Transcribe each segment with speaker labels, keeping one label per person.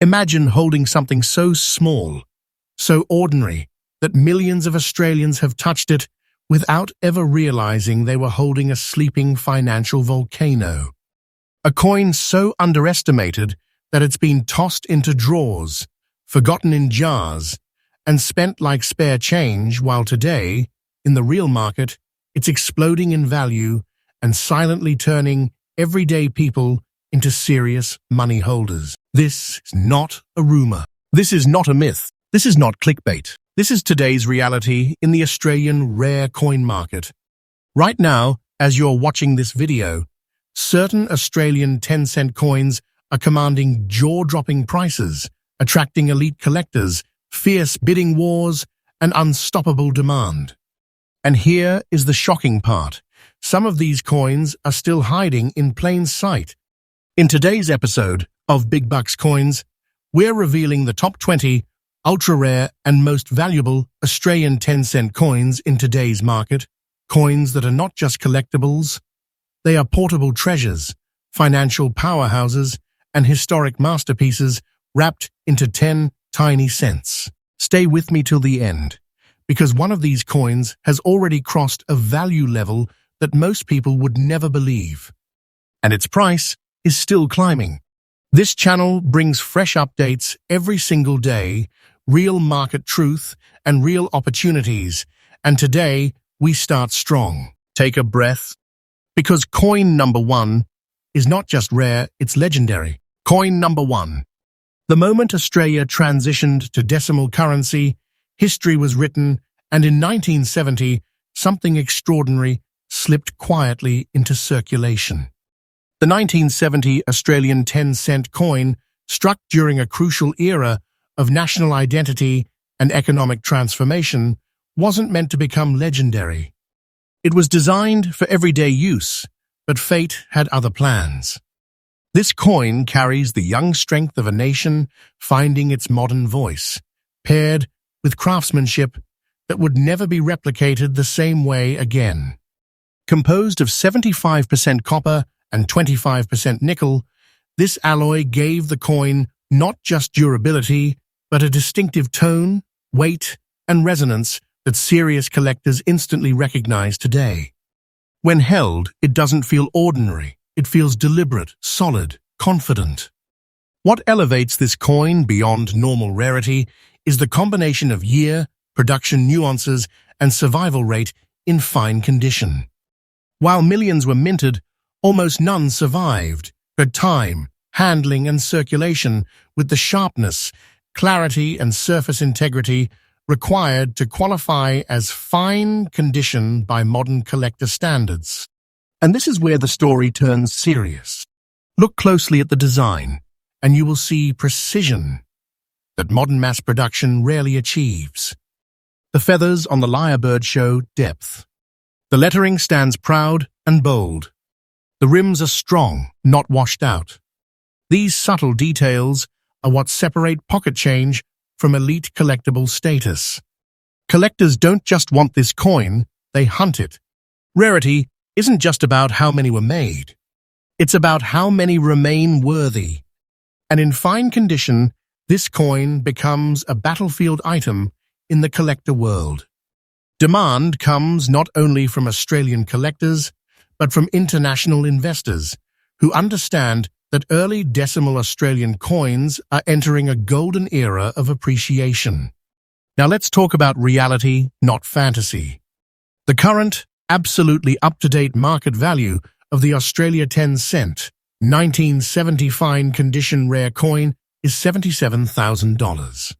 Speaker 1: Imagine holding something so small, so ordinary, that millions of Australians have touched it without ever realizing they were holding a sleeping financial volcano. A coin so underestimated that it's been tossed into drawers, forgotten in jars, and spent like spare change, while today, in the real market, it's exploding in value and silently turning everyday people into serious money holders. This is not a rumor. This is not a myth. This is not clickbait. This is today's reality in the Australian rare coin market. Right now, as you're watching this video, certain Australian 10-cent coins are commanding jaw-dropping prices, attracting elite collectors, fierce bidding wars, and unstoppable demand. And here is the shocking part. Some of these coins are still hiding in plain sight. In today's episode of Big Bucks Coins, we're revealing the top 20 ultra-rare and most valuable Australian 10-cent coins in today's market, coins that are not just collectibles, they are portable treasures, financial powerhouses, and historic masterpieces wrapped into 10 tiny cents. Stay with me till the end, because one of these coins has already crossed a value level that most people would never believe. And its price is still climbing. This channel brings fresh updates every single day, real market truth and real opportunities. And today, we start strong. Take a breath, because coin number 1 is not just rare, it's legendary. Coin number 1. The moment Australia transitioned to decimal currency, history was written, and in 1970, something extraordinary slipped quietly into circulation. The 1970 Australian 10-cent coin struck during a crucial era of national identity and economic transformation wasn't meant to become legendary. It was designed for everyday use, but fate had other plans. This coin carries the young strength of a nation finding its modern voice, paired with craftsmanship that would never be replicated the same way again. Composed of 75% copper and 25% nickel, this alloy gave the coin not just durability, but a distinctive tone, weight, and resonance that serious collectors instantly recognize today. When held, it doesn't feel ordinary. It feels deliberate, solid, confident. What elevates this coin beyond normal rarity is the combination of year, production nuances, and survival rate in fine condition. While millions were minted, almost none survived. But time, handling, and circulation with the sharpness, clarity, and surface integrity required to qualify as fine condition by modern collector standards. And this is where the story turns serious. Look closely at the design, and you will see precision that modern mass production rarely achieves. The feathers on the lyrebird show depth. The lettering stands proud and bold. The rims are strong, not washed out. These subtle details are what separate pocket change from elite collectible status. Collectors don't just want this coin, they hunt it. Rarity isn't just about how many were made. It's about how many remain worthy. And in fine condition, this coin becomes a battlefield item in the collector world. Demand comes not only from Australian collectors, but from international investors who understand that early decimal Australian coins are entering a golden era of appreciation. Now let's talk about reality, not fantasy. The current, absolutely up-to-date market value of the Australia 10-cent, 1970 fine condition rare coin is $77,000.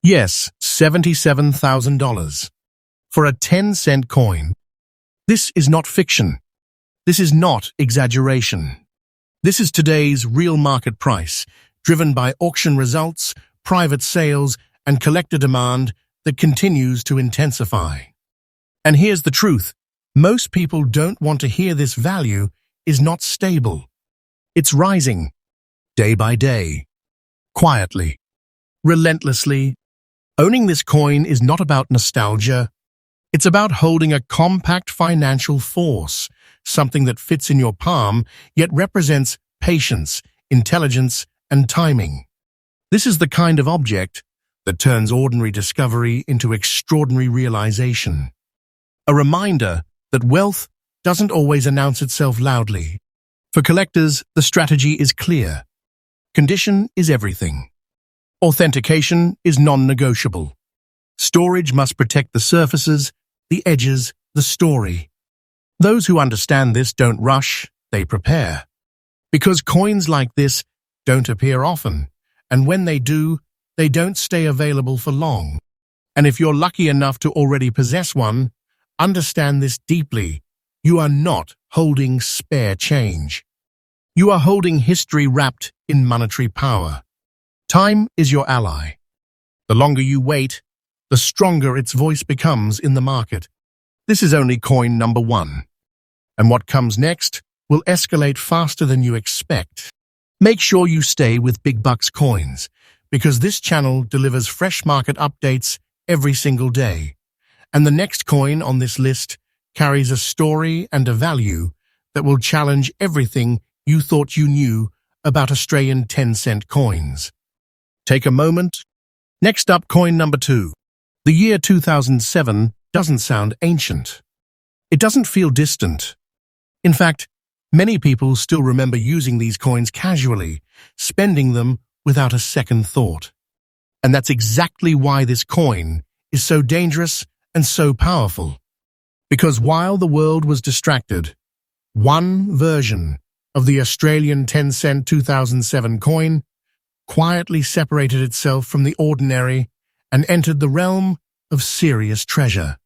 Speaker 1: Yes, $77,000. For a 10-cent coin. This is not fiction. This is not exaggeration. This is today's real market price, driven by auction results, private sales, and collector demand that continues to intensify. And here's the truth. Most people don't want to hear this value is not stable. It's rising, day by day, quietly, relentlessly. Owning this coin is not about nostalgia. It's about holding a compact financial force, something that fits in your palm, yet represents patience, intelligence, and timing. This is the kind of object that turns ordinary discovery into extraordinary realization. A reminder that wealth doesn't always announce itself loudly. For collectors, the strategy is clear. Condition is everything. Authentication is non-negotiable. Storage must protect the surfaces, the edges, the story. Those who understand this don't rush, they prepare. Because coins like this don't appear often, and when they do, they don't stay available for long. And if you're lucky enough to already possess one, understand this deeply. You are not holding spare change. You are holding history wrapped in monetary power. Time is your ally. The longer you wait, the stronger its voice becomes in the market. This is only coin number 1. And what comes next will escalate faster than you expect. Make sure you stay with Big Bucks Coins, because this channel delivers fresh market updates every single day. And the next coin on this list carries a story and a value that will challenge everything you thought you knew about Australian 10-cent coins. Take a moment. Next up, coin number 2. The year 2007 doesn't sound ancient. It doesn't feel distant. In fact, many people still remember using these coins casually, spending them without a second thought. And that's exactly why this coin is so dangerous and so powerful. Because while the world was distracted, one version of the Australian 10-cent 2007 coin quietly separated itself from the ordinary and entered the realm of serious treasure.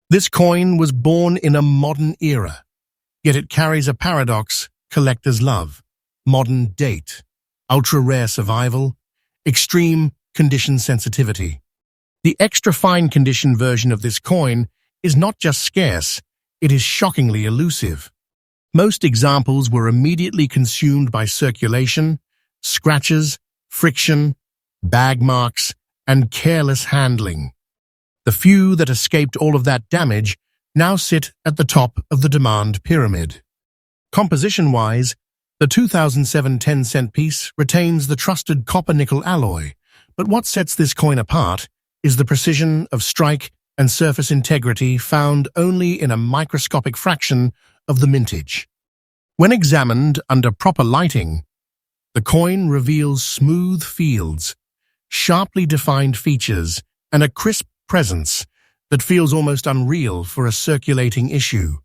Speaker 1: This coin was born in a modern era, yet it carries a paradox collectors love: modern date, ultra-rare survival, extreme condition sensitivity. The extra-fine condition version of this coin is not just scarce, it is shockingly elusive. Most examples were immediately consumed by circulation, scratches, friction, bag marks, and careless handling. The few that escaped all of that damage now sit at the top of the demand pyramid. Composition-wise, the 2007 10-cent piece retains the trusted copper-nickel alloy, but what sets this coin apart is the precision of strike and surface integrity found only in a microscopic fraction of the mintage. When examined under proper lighting, the coin reveals smooth fields, sharply defined features, and a crisp presence that feels almost unreal for a circulating issue.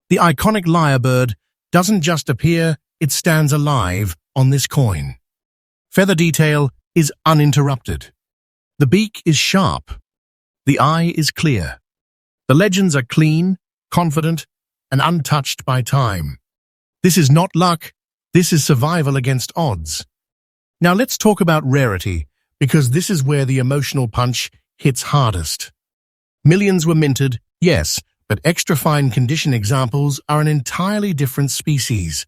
Speaker 1: The iconic lyrebird doesn't just appear, it stands alive on this coin. Feather detail is uninterrupted. The beak is sharp. The eye is clear. The legends are clean, confident, and untouched by time. This is not luck, this is survival against odds. Now let's talk about rarity, because this is where the emotional punch hits hardest. Millions were minted, yes, but extra-fine condition examples are an entirely different species.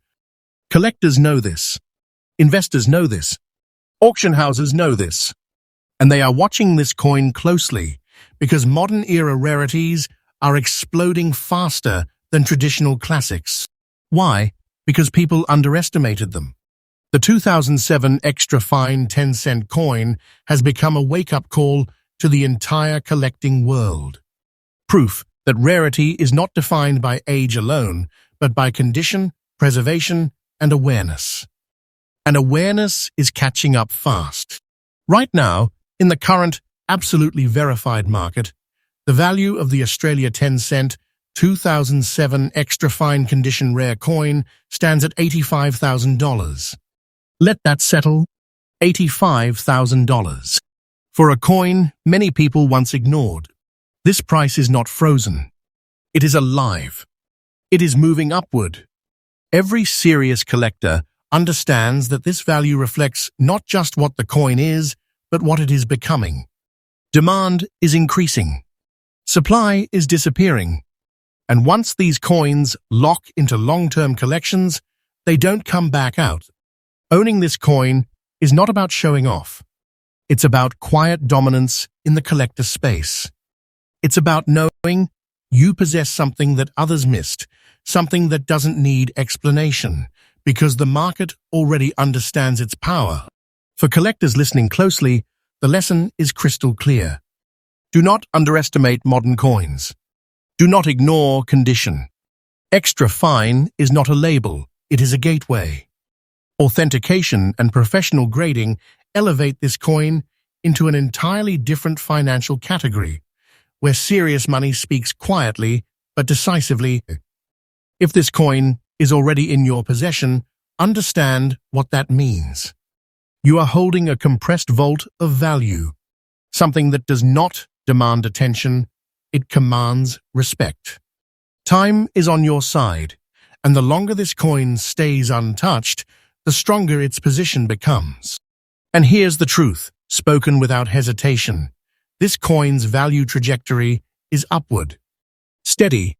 Speaker 1: Collectors know this. Investors know this. Auction houses know this. And they are watching this coin closely, because modern-era rarities are exploding faster than traditional classics. Why? Because people underestimated them. The 2007 extra-fine 10-cent coin has become a wake-up call to the entire collecting world. Proof that rarity is not defined by age alone, but by condition, preservation, and awareness. And awareness is catching up fast. Right now, in the current, absolutely verified market, the value of the Australia 10-cent 2007 extra-fine condition rare coin stands at $85,000. Let that settle. $85,000. For a coin many people once ignored. This price is not frozen. It is alive. It is moving upward. Every serious collector understands that this value reflects not just what the coin is, but what it is becoming. Demand is increasing. Supply is disappearing. And once these coins lock into long-term collections, they don't come back out. Owning this coin is not about showing off. It's about quiet dominance in the collector space. It's about knowing you possess something that others missed, something that doesn't need explanation, because the market already understands its power. For collectors listening closely, the lesson is crystal clear. Do not underestimate modern coins. Do not ignore condition. Extra fine is not a label, it is a gateway. Authentication and professional grading elevate this coin into an entirely different financial category, where serious money speaks quietly but decisively. If this coin is already in your possession, understand what that means. You are holding a compressed vault of value, something that does not demand attention, it commands respect. Time is on your side, and the longer this coin stays untouched, the stronger its position becomes. And here's the truth, spoken without hesitation. This coin's value trajectory is upward. Steady.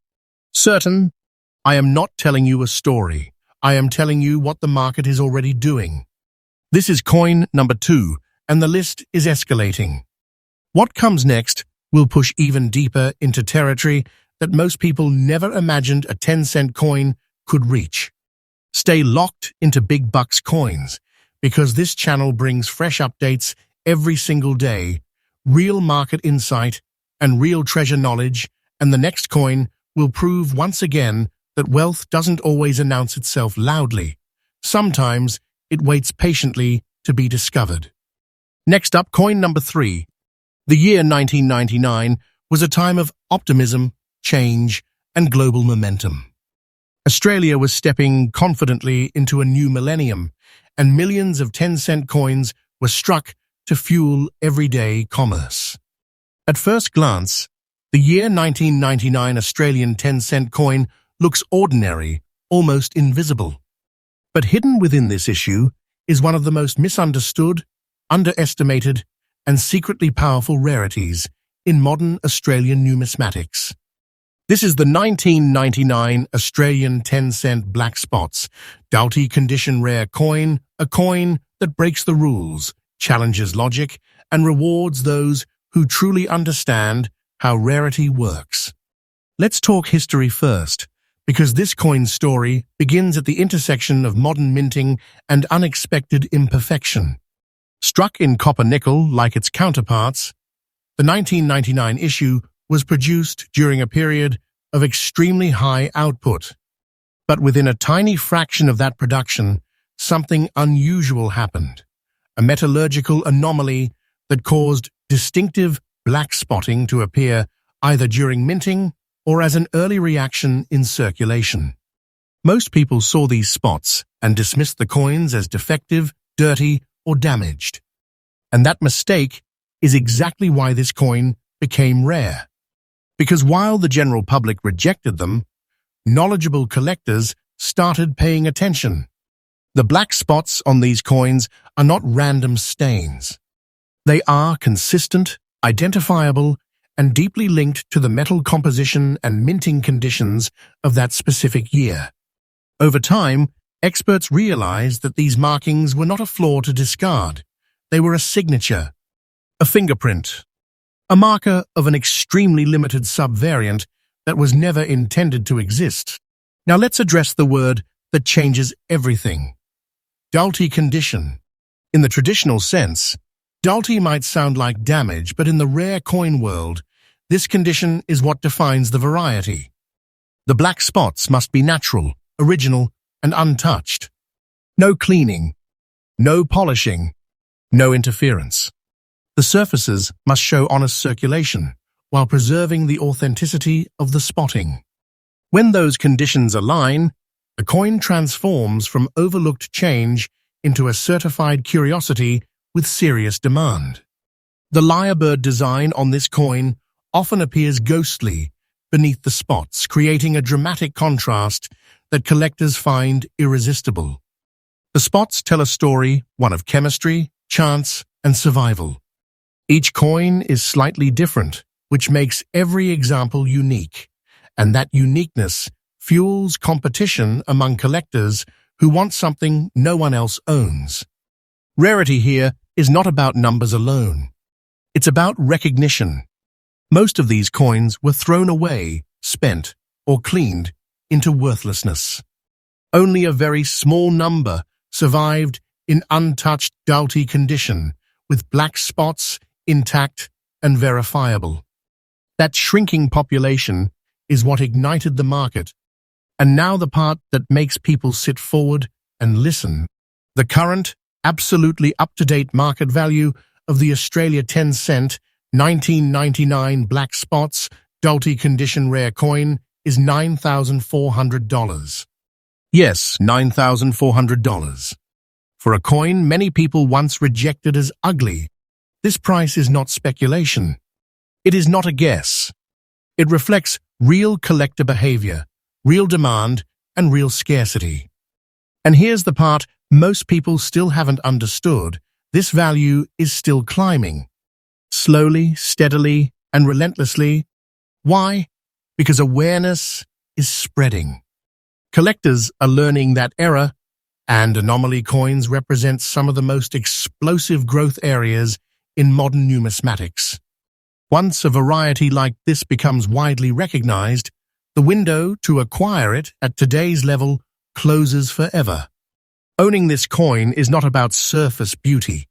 Speaker 1: Certain. I am not telling you a story. I am telling you what the market is already doing. This is coin number 2, and the list is escalating. What comes next will push even deeper into territory that most people never imagined a 10-cent coin could reach. Stay locked into Big Bucks coins, because this channel brings fresh updates every single day, real market insight and real treasure knowledge, and the next coin will prove once again that wealth doesn't always announce itself loudly. Sometimes it waits patiently to be discovered. Next up, coin number 3. The year 1999 was a time of optimism, change, and global momentum. Australia was stepping confidently into a new millennium, and millions of 10-cent coins were struck to fuel everyday commerce. At first glance, the year 1999 Australian 10-cent coin looks ordinary, almost invisible. But hidden within this issue is one of the most misunderstood, underestimated, and secretly powerful rarities in modern Australian numismatics. This is the 1999 Australian 10-cent black spots, Doughty condition rare coin, a coin that breaks the rules, challenges logic, and rewards those who truly understand how rarity works. Let's talk history first, because this coin's story begins at the intersection of modern minting and unexpected imperfection. Struck in copper-nickel like its counterparts, the 1999 issue was produced during a period of extremely high output. But within a tiny fraction of that production, something unusual happened, a metallurgical anomaly that caused distinctive black spotting to appear either during minting or as an early reaction in circulation. Most people saw these spots and dismissed the coins as defective, dirty, or damaged. And that mistake is exactly why this coin became rare. Because while the general public rejected them, knowledgeable collectors started paying attention. The black spots on these coins are not random stains. They are consistent, identifiable, and deeply linked to the metal composition and minting conditions of that specific year. Over time, experts realized that these markings were not a flaw to discard. They were a signature, a fingerprint, a marker of an extremely limited subvariant that was never intended to exist. Now let's address the word that changes everything. Doughty condition. In the traditional sense, Doughty might sound like damage, but in the rare coin world, this condition is what defines the variety. The black spots must be natural, original, and untouched. No cleaning, no polishing, no interference. The surfaces must show honest circulation, while preserving the authenticity of the spotting. When those conditions align, the coin transforms from overlooked change into a certified curiosity with serious demand. The lyrebird design on this coin often appears ghostly beneath the spots, creating a dramatic contrast that collectors find irresistible. The spots tell a story, one of chemistry, chance, and survival. Each coin is slightly different, which makes every example unique, and that uniqueness fuels competition among collectors who want something no one else owns. Rarity here is not about numbers alone. It's about recognition. Most of these coins were thrown away, spent, or cleaned into worthlessness. Only a very small number survived in untouched, doughty condition, with black spots intact and verifiable. That shrinking population is what ignited the market. And now the part that makes people sit forward and listen. The current, absolutely up-to-date market value of the Australia 10-cent, 1999 black spots, doughty condition rare coin is $9,400. Yes, $9,400. For a coin many people once rejected as ugly, this price is not speculation. It is not a guess. It reflects real collector behavior, real demand, and real scarcity. And here's the part most people still haven't understood. This value is still climbing. Slowly, steadily, and relentlessly. Why? Because awareness is spreading. Collectors are learning that error, and anomaly coins represent some of the most explosive growth areas in modern numismatics. Once a variety like this becomes widely recognized, the window to acquire it at today's level closes forever. Owning this coin is not about surface beauty.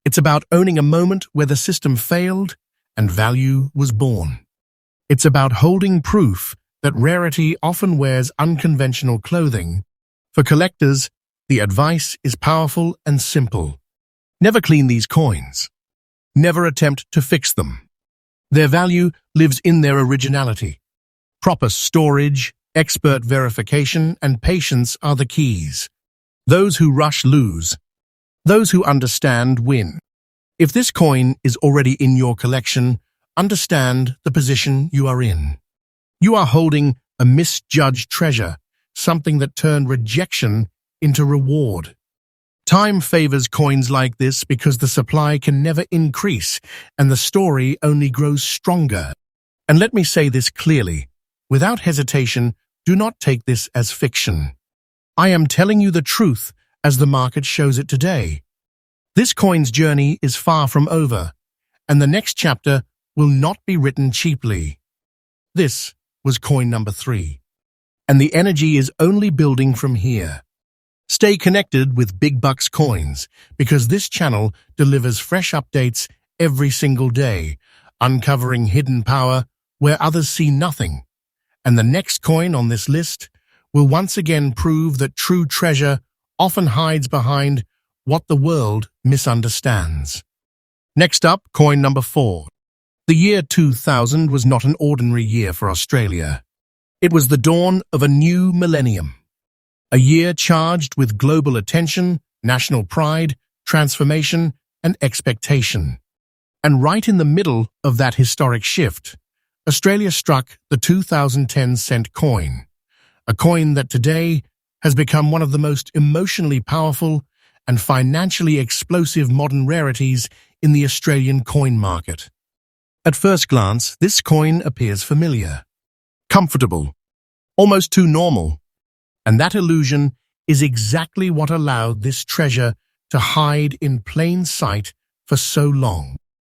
Speaker 1: It's about owning a moment where the system failed and value was born. It's about holding proof that rarity often wears unconventional clothing. For collectors, the advice is powerful and simple. Never clean these coins. Never attempt to fix them. Their value lives in their originality. Proper storage, expert verification, and patience are the keys. Those who rush lose. Those who understand win. If this coin is already in your collection, understand the position you are in. You are holding a misjudged treasure, something that turned rejection into reward. Time favors coins like this because the supply can never increase and the story only grows stronger. And let me say this clearly, without hesitation, do not take this as fiction. I am telling you the truth as the market shows it today. This coin's journey is far from over, and the next chapter will not be written cheaply. This was coin number 3, and the energy is only building from here. Stay connected with Big Bucks Coins because this channel delivers fresh updates every single day, uncovering hidden power where others see nothing. And the next coin on this list will once again prove that true treasure often hides behind what the world misunderstands. Next up, coin number 4. The year 2000 was not an ordinary year for Australia. It was the dawn of a new millennium. A year charged with global attention, national pride, transformation, and expectation. And right in the middle of that historic shift, Australia struck the 2010 cent coin, a coin that today has become one of the most emotionally powerful and financially explosive modern rarities in the Australian coin market. At first glance, this coin appears familiar, comfortable, almost too normal. And that illusion is exactly what allowed this treasure to hide in plain sight for so long.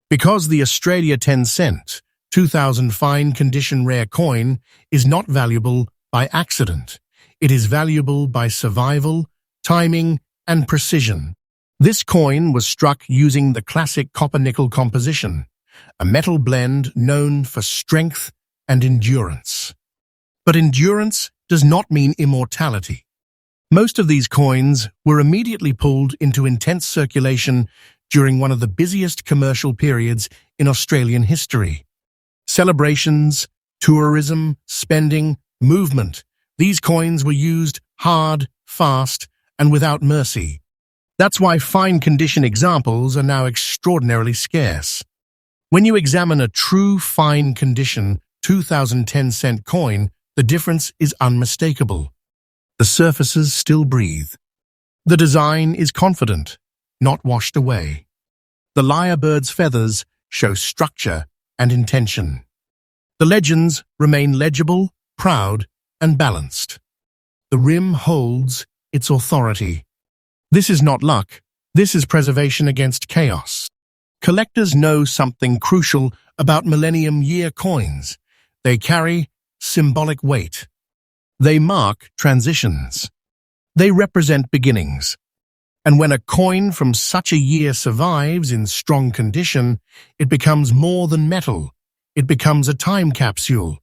Speaker 1: Because the Australia 10 cent, 2000 fine condition rare coin is not valuable by accident. It is valuable by survival, timing, and precision. This coin was struck using the classic copper-nickel composition, a metal blend known for strength and endurance. But endurance does not mean immortality. Most of these coins were immediately pulled into intense circulation during one of the busiest commercial periods in Australian history. Celebrations, tourism, spending, movement. These coins were used hard, fast, and without mercy. That's why fine condition examples are now extraordinarily scarce. When you examine a true fine condition 2010 cent coin, the difference is unmistakable. The surfaces still breathe. The design is confident, not washed away. The lyrebird's feathers show structure and intention. The legends remain legible, proud, and balanced. The rim holds its authority. This is not luck. This is preservation against chaos. Collectors know something crucial about millennium year coins. They carry symbolic weight. They mark transitions. They represent beginnings. And when a coin from such a year survives in strong condition, it becomes more than metal. It becomes a time capsule.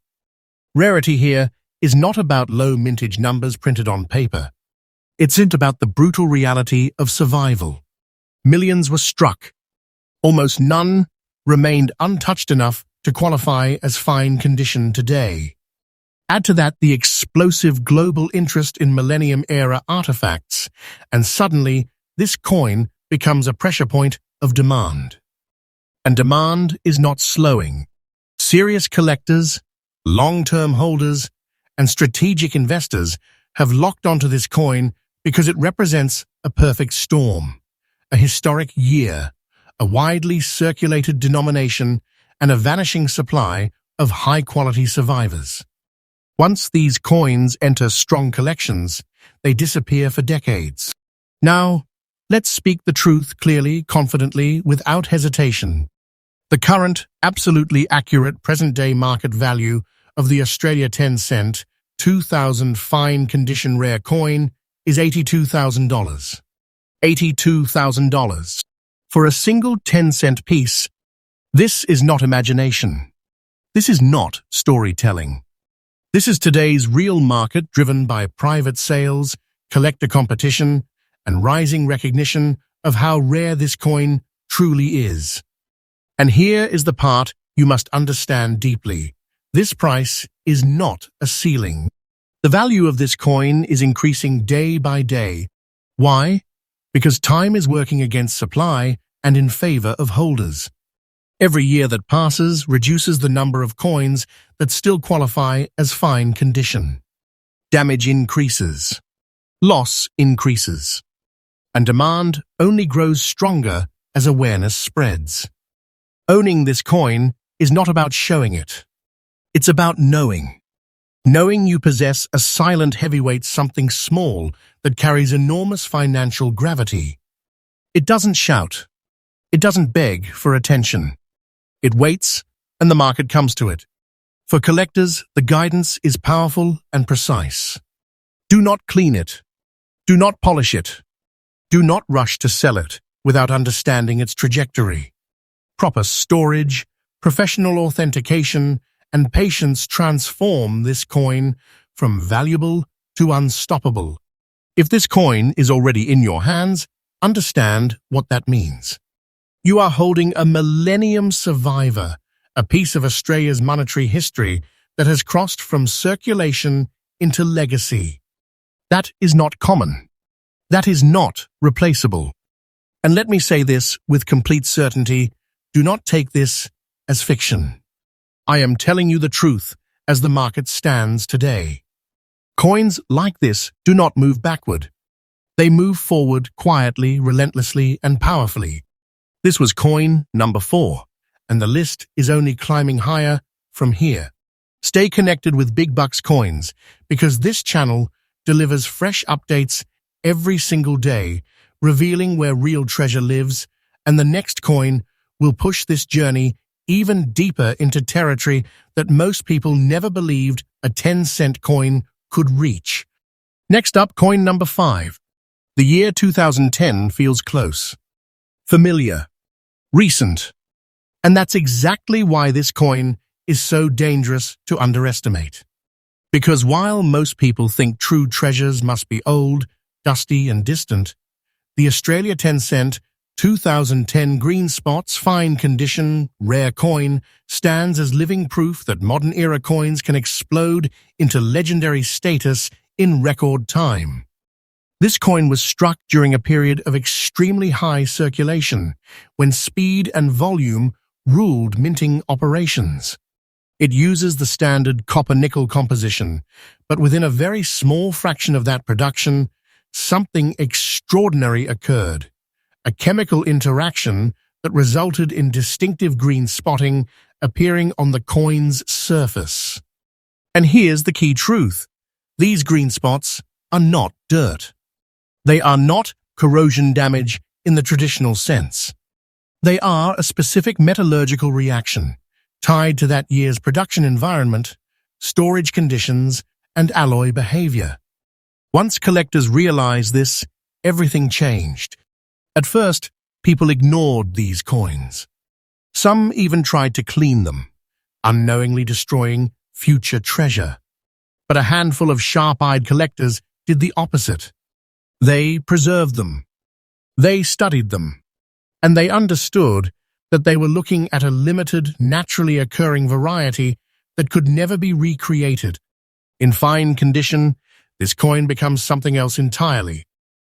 Speaker 1: Rarity here is not about low mintage numbers printed on paper. It's about the brutal reality of survival. Millions were struck. Almost none remained untouched enough to qualify as fine condition today. Add to that the explosive global interest in millennium-era artifacts, and suddenly this coin becomes a pressure point of demand. And demand is not slowing. Serious collectors, long-term holders, and strategic investors have locked onto this coin because it represents a perfect storm, a historic year, a widely circulated denomination, and a vanishing supply of high-quality survivors. Once these coins enter strong collections, they disappear for decades. Now, let's speak the truth clearly, confidently, without hesitation. The current, absolutely accurate present-day market value of the Australia 10-cent, 2000 fine condition rare coin is $82,000. $82,000. For a single 10-cent piece, this is not imagination. This is not storytelling. This is today's real market driven by private sales, collector competition, and rising recognition of how rare this coin truly is. And here is the part you must understand deeply. This price is not a ceiling. The value of this coin is increasing day by day. Why? Because time is working against supply and in favor of holders. Every year that passes reduces the number of coins that still qualify as fine condition. Damage increases. Loss increases. And demand only grows stronger as awareness spreads. Owning this coin is not about showing it. It's about knowing. Knowing you possess a silent heavyweight, something small that carries enormous financial gravity. It doesn't shout. It doesn't beg for attention. It waits, and the market comes to it. For collectors, the guidance is powerful and precise. Do not clean it. Do not polish it. Do not rush to sell it without understanding its trajectory. Proper storage, professional authentication, and patience transform this coin from valuable to unstoppable. If this coin is already in your hands, understand what that means. You are holding a millennium survivor, a piece of Australia's monetary history that has crossed from circulation into legacy. That is not common. That is not replaceable. And let me say this with complete certainty, do not take this as fiction. I am telling you the truth as the market stands today. Coins like this do not move backward. They move forward quietly, relentlessly, and powerfully. This was coin number 4, and the list is only climbing higher from here. Stay connected with Big Bucks Coins because this channel delivers fresh updates every single day, revealing where real treasure lives, and the next coin will push this journey even deeper into territory that most people never believed a 10-cent coin could reach. Next up, coin number 5. The year 2010 feels close, familiar, recent. And that's exactly why this coin is so dangerous to underestimate. Because while most people think true treasures must be old, dusty, and distant, the Australia 10-cent 2010 green spots fine condition rare coin stands as living proof that modern-era coins can explode into legendary status in record time. This coin was struck during a period of extremely high circulation, when speed and volume ruled minting operations. It uses the standard copper-nickel composition, but within a very small fraction of that production, something extraordinary occurred. A chemical interaction that resulted in distinctive green spotting appearing on the coin's surface. And here's the key truth. These green spots are not dirt. They are not corrosion damage in the traditional sense. They are a specific metallurgical reaction tied to that year's production environment, storage conditions, and alloy behavior. Once collectors realize this, everything changed. At first, people ignored these coins. Some even tried to clean them, unknowingly destroying future treasure. But a handful of sharp-eyed collectors did the opposite. They preserved them. They studied them. And they understood that they were looking at a limited, naturally occurring variety that could never be recreated. In fine condition, this coin becomes something else entirely.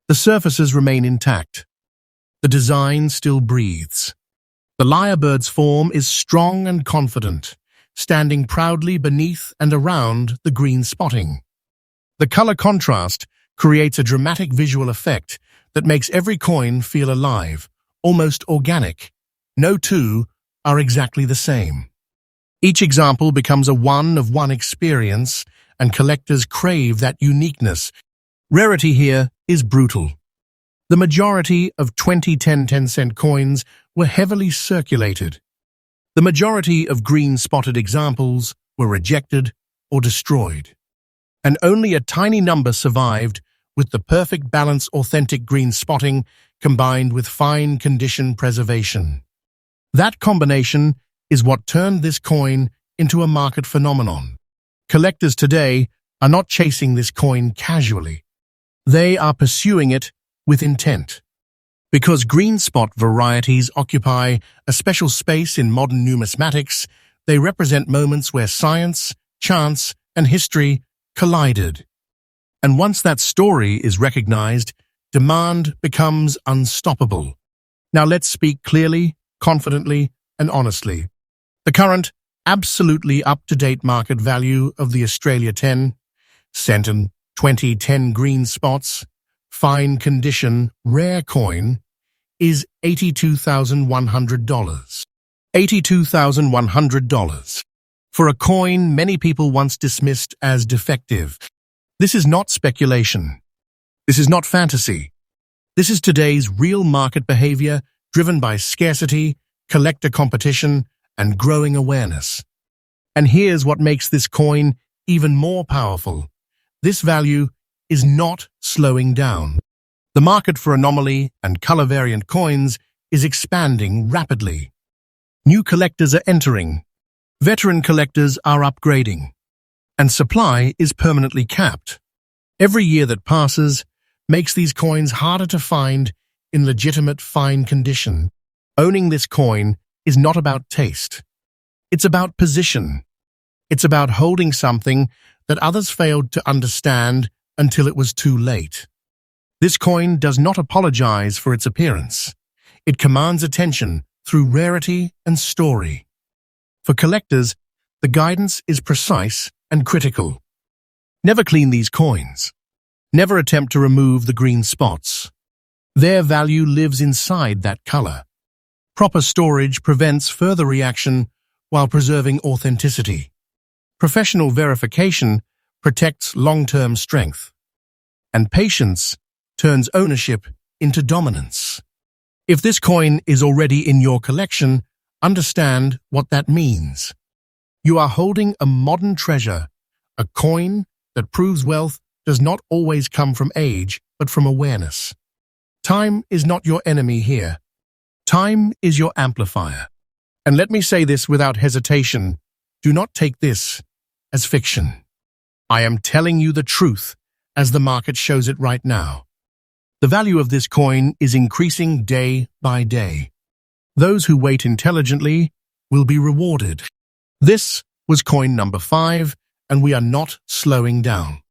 Speaker 1: The surfaces remain intact. The design still breathes. The lyrebird's form is strong and confident, standing proudly beneath and around the green spotting. The color contrast creates a dramatic visual effect that makes every coin feel alive, almost organic. No two are exactly the same. Each example becomes a one-of-one experience, and collectors crave that uniqueness. Rarity here is brutal. The majority of 2010 10-cent coins were heavily circulated. The majority of green-spotted examples were rejected or destroyed. And only a tiny number survived, with the perfect balance authentic green spotting combined with fine condition preservation. That combination is what turned this coin into a market phenomenon. Collectors today are not chasing this coin casually. They are pursuing it with intent. Because green spot varieties occupy a special space in modern numismatics, they represent moments where science, chance, and history collided. And once that story is recognized, demand becomes unstoppable. Now let's speak clearly, confidently, and honestly. The current, absolutely up-to-date market value of the Australia 10-cent and 2010 green spots, fine condition, rare coin, is $82,100. $82,100. For a coin many people once dismissed as defective. This is not speculation. This is not fantasy. This is today's real market behavior driven by scarcity, collector competition, and growing awareness. And here's what makes this coin even more powerful. This value is not slowing down. The market for anomaly and color variant coins is expanding rapidly. New collectors are entering. Veteran collectors are upgrading. And supply is permanently capped. Every year that passes makes these coins harder to find in legitimate fine condition. Owning this coin is not about taste. It's about position. It's about holding something that others failed to understand until it was too late. This coin does not apologize for its appearance. It commands attention through rarity and story. For collectors, the guidance is precise and critical. Never clean these coins. Never attempt to remove the green spots. Their value lives inside that color. Proper storage prevents further reaction while preserving authenticity. Professional verification protects long-term strength. And patience turns ownership into dominance. If this coin is already in your collection, understand what that means. You are holding a modern treasure, a coin that proves wealth does not always come from age, but from awareness. Time is not your enemy here. Time is your amplifier. And let me say this without hesitation, do not take this as fiction. I am telling you the truth as the market shows it right now. The value of this coin is increasing day by day. Those who wait intelligently will be rewarded. This was coin number 5, and we are not slowing down.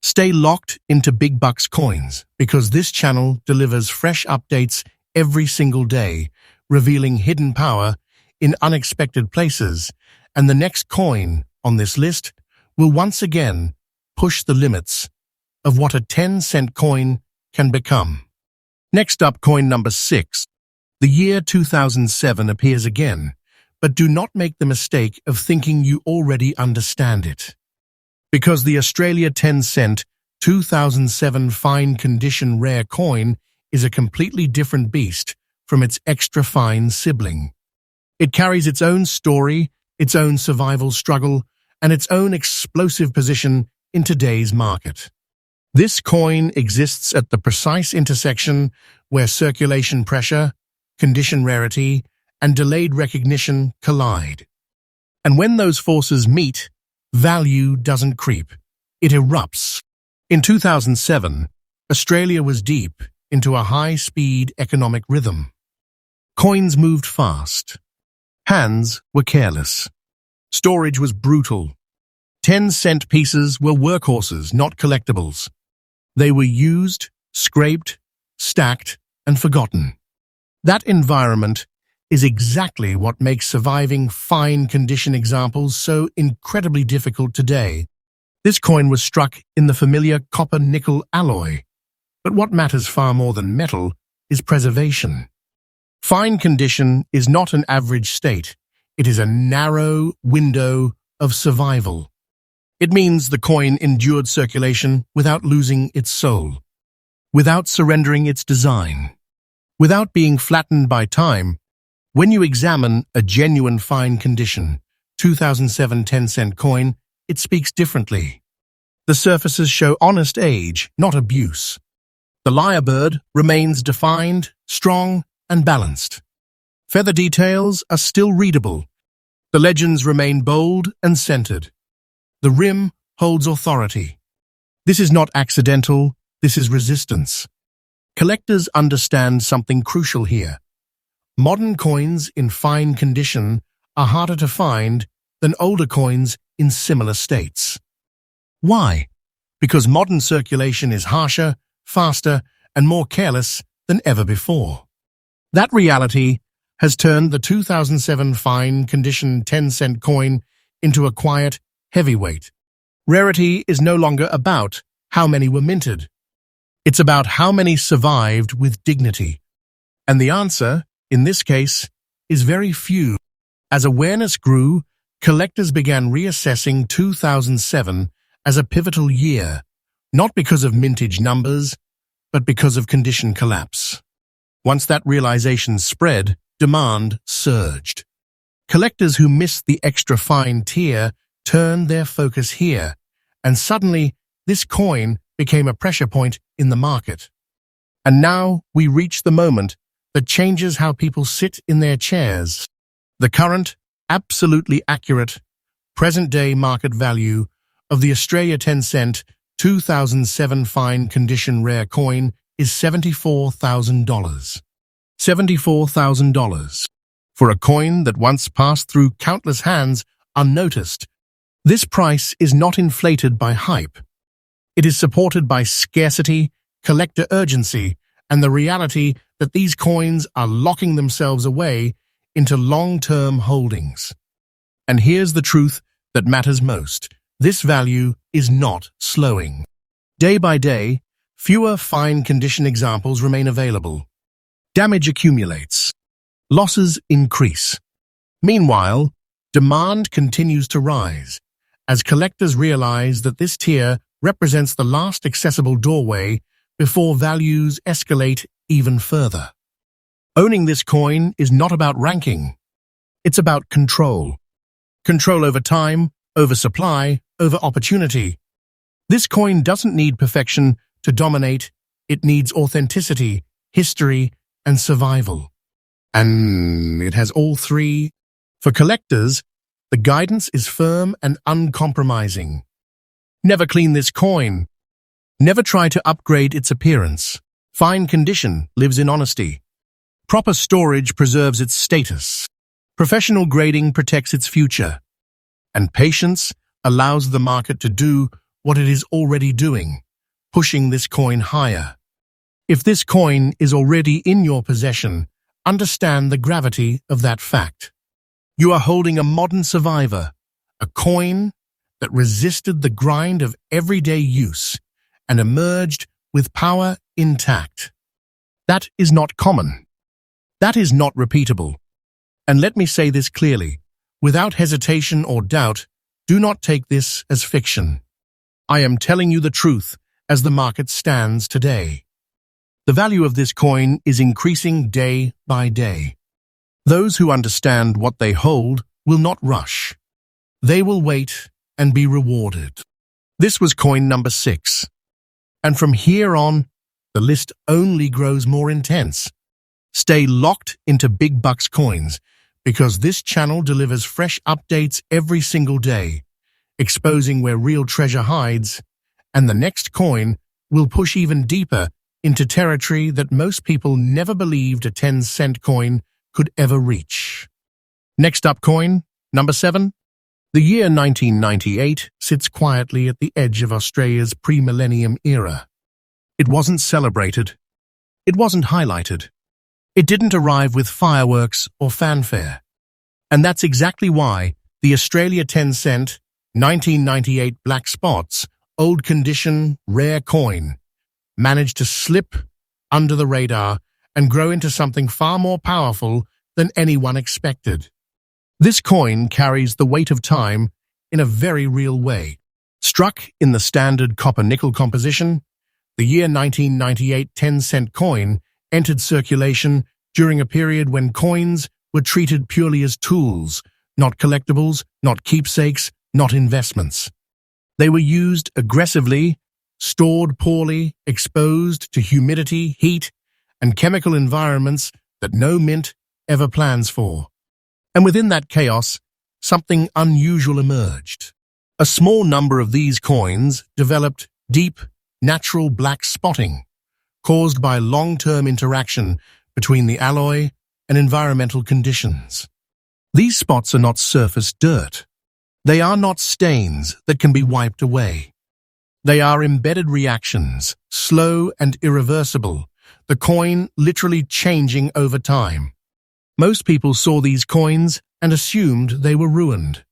Speaker 1: Stay locked into Big Bucks Coins because this channel delivers fresh updates every single day, revealing hidden power in unexpected places, and the next coin on this list will once again push the limits of what a 10-cent coin can become. Next up, coin number 6. The year 2007 appears again, but do not make the mistake of thinking you already understand it. Because the Australia 10-cent 2007 fine condition rare coin is a completely different beast from its extra fine sibling. It carries its own story, its own survival struggle, and its own explosive position in today's market. This coin exists at the precise intersection where circulation pressure, condition rarity, and delayed recognition collide. And when those forces meet, value doesn't creep. It erupts. In 2007, Australia was deep into a high-speed economic rhythm. Coins moved fast. Hands were careless. Storage was brutal. 10-cent pieces were workhorses, not collectibles. They were used, scraped, stacked, and forgotten. That environment is exactly what makes surviving fine-condition examples so incredibly difficult today. This coin was struck in the familiar copper-nickel alloy. But what matters far more than metal is preservation. Fine condition is not an average state. It is a narrow window of survival. It means the coin endured circulation without losing its soul, without surrendering its design, without being flattened by time. When you examine a genuine fine condition 2007 10-cent coin, it speaks differently. The surfaces show honest age, not abuse. The lyrebird remains defined, strong, and balanced. Feather details are still readable. The legends remain bold and centered. The rim holds authority. This is not accidental, this is resistance. Collectors understand something crucial here. Modern coins in fine condition are harder to find than older coins in similar states. Why? Because modern circulation is harsher, faster, and more careless than ever before. That reality has turned the 2007 fine condition 10-cent coin into a quiet heavyweight. Rarity is no longer about how many were minted. It's about how many survived with dignity. And the answer, in this case, is very few. As awareness grew, collectors began reassessing 2007 as a pivotal year, not because of mintage numbers, but because of condition collapse. Once that realization spread, demand surged. Collectors who missed the extra fine tier turned their focus here, and suddenly this coin became a pressure point in the market. And now we reach the moment that changes how people sit in their chairs. The current, absolutely accurate, present-day market value of the Australia 10-cent 2007 fine condition rare coin is $74,000. $74,000 for a coin that once passed through countless hands unnoticed. This price is not inflated by hype. It is supported by scarcity, collector urgency, and the reality that these coins are locking themselves away into long-term holdings. And here's the truth that matters most. This value is not slowing. Day by day, fewer fine condition examples remain available. Damage accumulates. Losses increase. Meanwhile, demand continues to rise as collectors realize that this tier represents the last accessible doorway before values escalate even further. Owning this coin is not about ranking. It's about control. Control over time, over supply, over opportunity. This coin doesn't need perfection to dominate. It needs authenticity, history, and survival. And it has all three. For collectors, the guidance is firm and uncompromising. Never clean this coin. Never try to upgrade its appearance. Fine condition lives in honesty. Proper storage preserves its status. Professional grading protects its future. And patience allows the market to do what it is already doing, pushing this coin higher. If this coin is already in your possession, understand the gravity of that fact. You are holding a modern survivor, a coin that resisted the grind of everyday use and emerged with power intact. That is not common. That is not repeatable. And let me say this clearly, without hesitation or doubt, do not take this as fiction. I am telling you the truth as the market stands today. The value of this coin is increasing day by day. Those who understand what they hold will not rush. They will wait and be rewarded. This was coin number 6. And from here on, the list only grows more intense. Stay locked into Big Bucks Coins, because this channel delivers fresh updates every single day, exposing where real treasure hides, and the next coin will push even deeper into territory that most people never believed a 10-cent coin could ever reach. Next up coin, number 7. The year 1998 sits quietly at the edge of Australia's pre-millennium era. It wasn't celebrated. It wasn't highlighted. It didn't arrive with fireworks or fanfare. And that's exactly why the Australia 10-cent 1998 black spots old condition rare coin managed to slip under the radar and grow into something far more powerful than anyone expected. This coin carries the weight of time in a very real way. Struck in the standard copper-nickel composition, the year 1998 10-cent coin entered circulation during a period when coins were treated purely as tools, not collectibles, not keepsakes, not investments. They were used aggressively, stored poorly, exposed to humidity, heat, and chemical environments that no mint ever plans for. And within that chaos, something unusual emerged. A small number of these coins developed deep, natural black spotting, caused by long-term interaction between the alloy and environmental conditions. These spots are not surface dirt. They are not stains that can be wiped away. They are embedded reactions, slow and irreversible, the coin literally changing over time. Most people saw these coins and assumed they were ruined,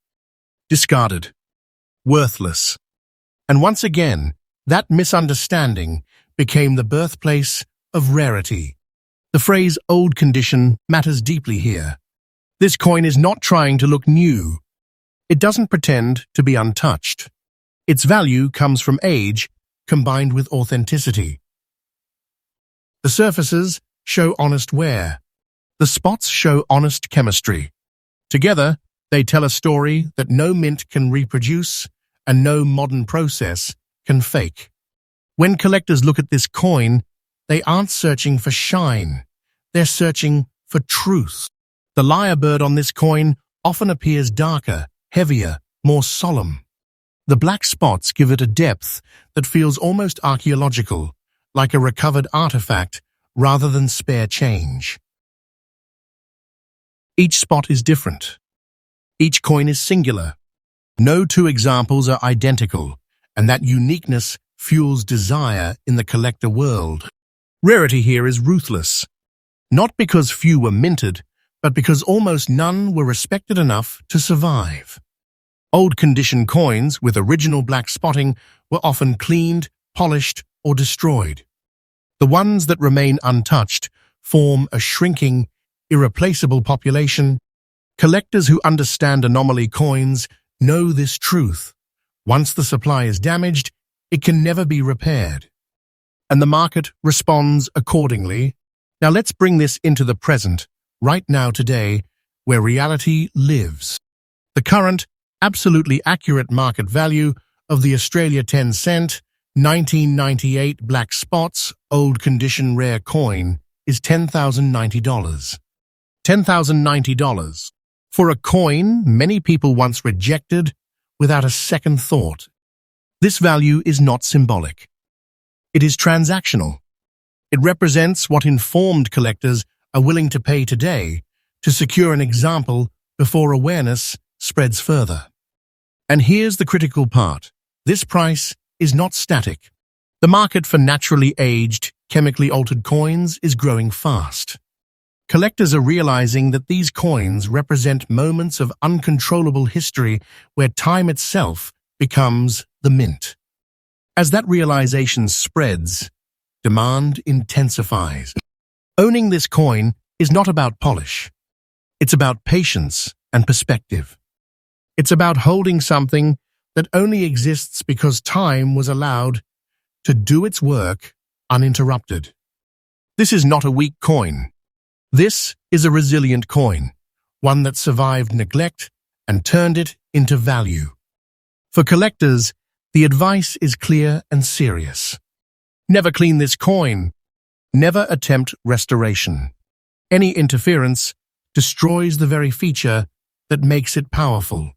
Speaker 1: discarded, worthless. And once again, that misunderstanding became the birthplace of rarity. The phrase old condition matters deeply here. This coin is not trying to look new. It doesn't pretend to be untouched. Its value comes from age combined with authenticity. The surfaces show honest wear. The spots show honest chemistry. Together, they tell a story that no mint can reproduce and no modern process can fake. When collectors look at this coin, they aren't searching for shine. They're searching for truth. The lyrebird on this coin often appears darker, heavier, more solemn. The black spots give it a depth that feels almost archaeological, like a recovered artifact rather than spare change. Each spot is different. Each coin is singular. No two examples are identical, and that uniqueness fuels desire in the collector world. Rarity here is ruthless, not because few were minted, but because almost none were respected enough to survive. Old condition coins with original black spotting were often cleaned, polished, or destroyed. The ones that remain untouched form a shrinking, irreplaceable population. Collectors who understand anomaly coins know this truth. Once the supply is damaged, it can never be repaired. And the market responds accordingly. Now let's bring this into the present, right now today, where reality lives. The current, absolutely accurate market value of the Australia 10-cent 1998 black spots old condition rare coin is $10,090. $10,090 for a coin many people once rejected without a second thought. This value is not symbolic. It is transactional. It represents what informed collectors are willing to pay today to secure an example before awareness spreads further. And here's the critical part. This price is not static. The market for naturally aged, chemically altered coins is growing fast. Collectors are realizing that these coins represent moments of uncontrollable history where time itself becomes the mint. As that realization spreads, demand intensifies. Owning this coin is not about polish. It's about patience and perspective. It's about holding something that only exists because time was allowed to do its work uninterrupted. This is not a weak coin. This is a resilient coin, one that survived neglect and turned it into value. For collectors, the advice is clear and serious. Never clean this coin. Never attempt restoration. Any interference destroys the very feature that makes it powerful.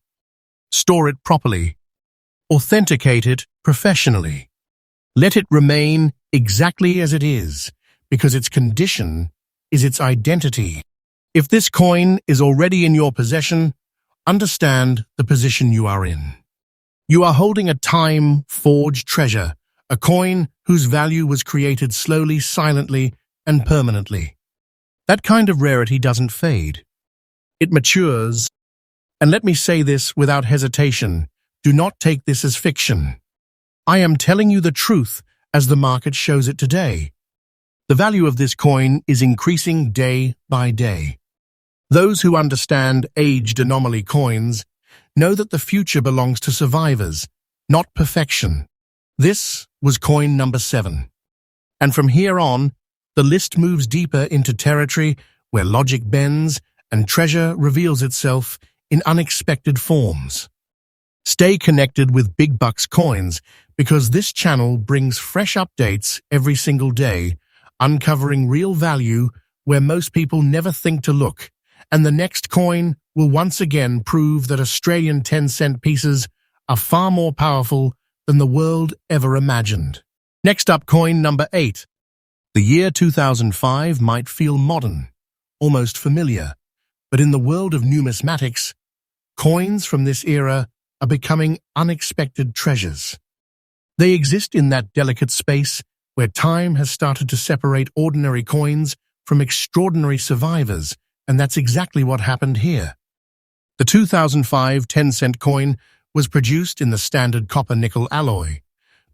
Speaker 1: Store it properly. Authenticate it professionally. Let it remain exactly as it is, because its condition is its identity. If this coin is already in your possession, understand the position you are in. You are holding a time-forged treasure, a coin whose value was created slowly, silently, and permanently. That kind of rarity doesn't fade. It matures. And let me say this without hesitation, do not take this as fiction. I am telling you the truth as the market shows it today. The value of this coin is increasing day by day. Those who understand aged anomaly coins know that the future belongs to survivors, not perfection. This was coin number 7. And from here on, the list moves deeper into territory where logic bends and treasure reveals itself in unexpected forms. Stay connected with Big Bucks Coins because this channel brings fresh updates every single day, uncovering real value where most people never think to look. And the next coin will once again prove that Australian 10-cent pieces are far more powerful than the world ever imagined. Next up, coin number 8. The year 2005 might feel modern, almost familiar, but in the world of numismatics, coins from this era are becoming unexpected treasures. They exist in that delicate space where time has started to separate ordinary coins from extraordinary survivors, and that's exactly what happened here. The 2005 10-cent coin was produced in the standard copper-nickel alloy,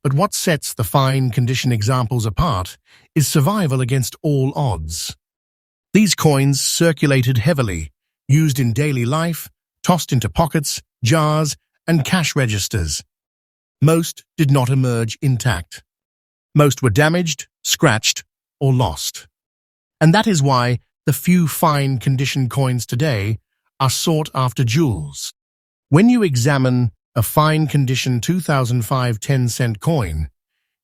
Speaker 1: but what sets the fine condition examples apart is survival against all odds. These coins circulated heavily, used in daily life, tossed into pockets, jars, and cash registers. Most did not emerge intact. Most were damaged, scratched, or lost. And that is why the few fine condition coins today are sought after jewels. When you examine a fine condition 2005 10-cent coin,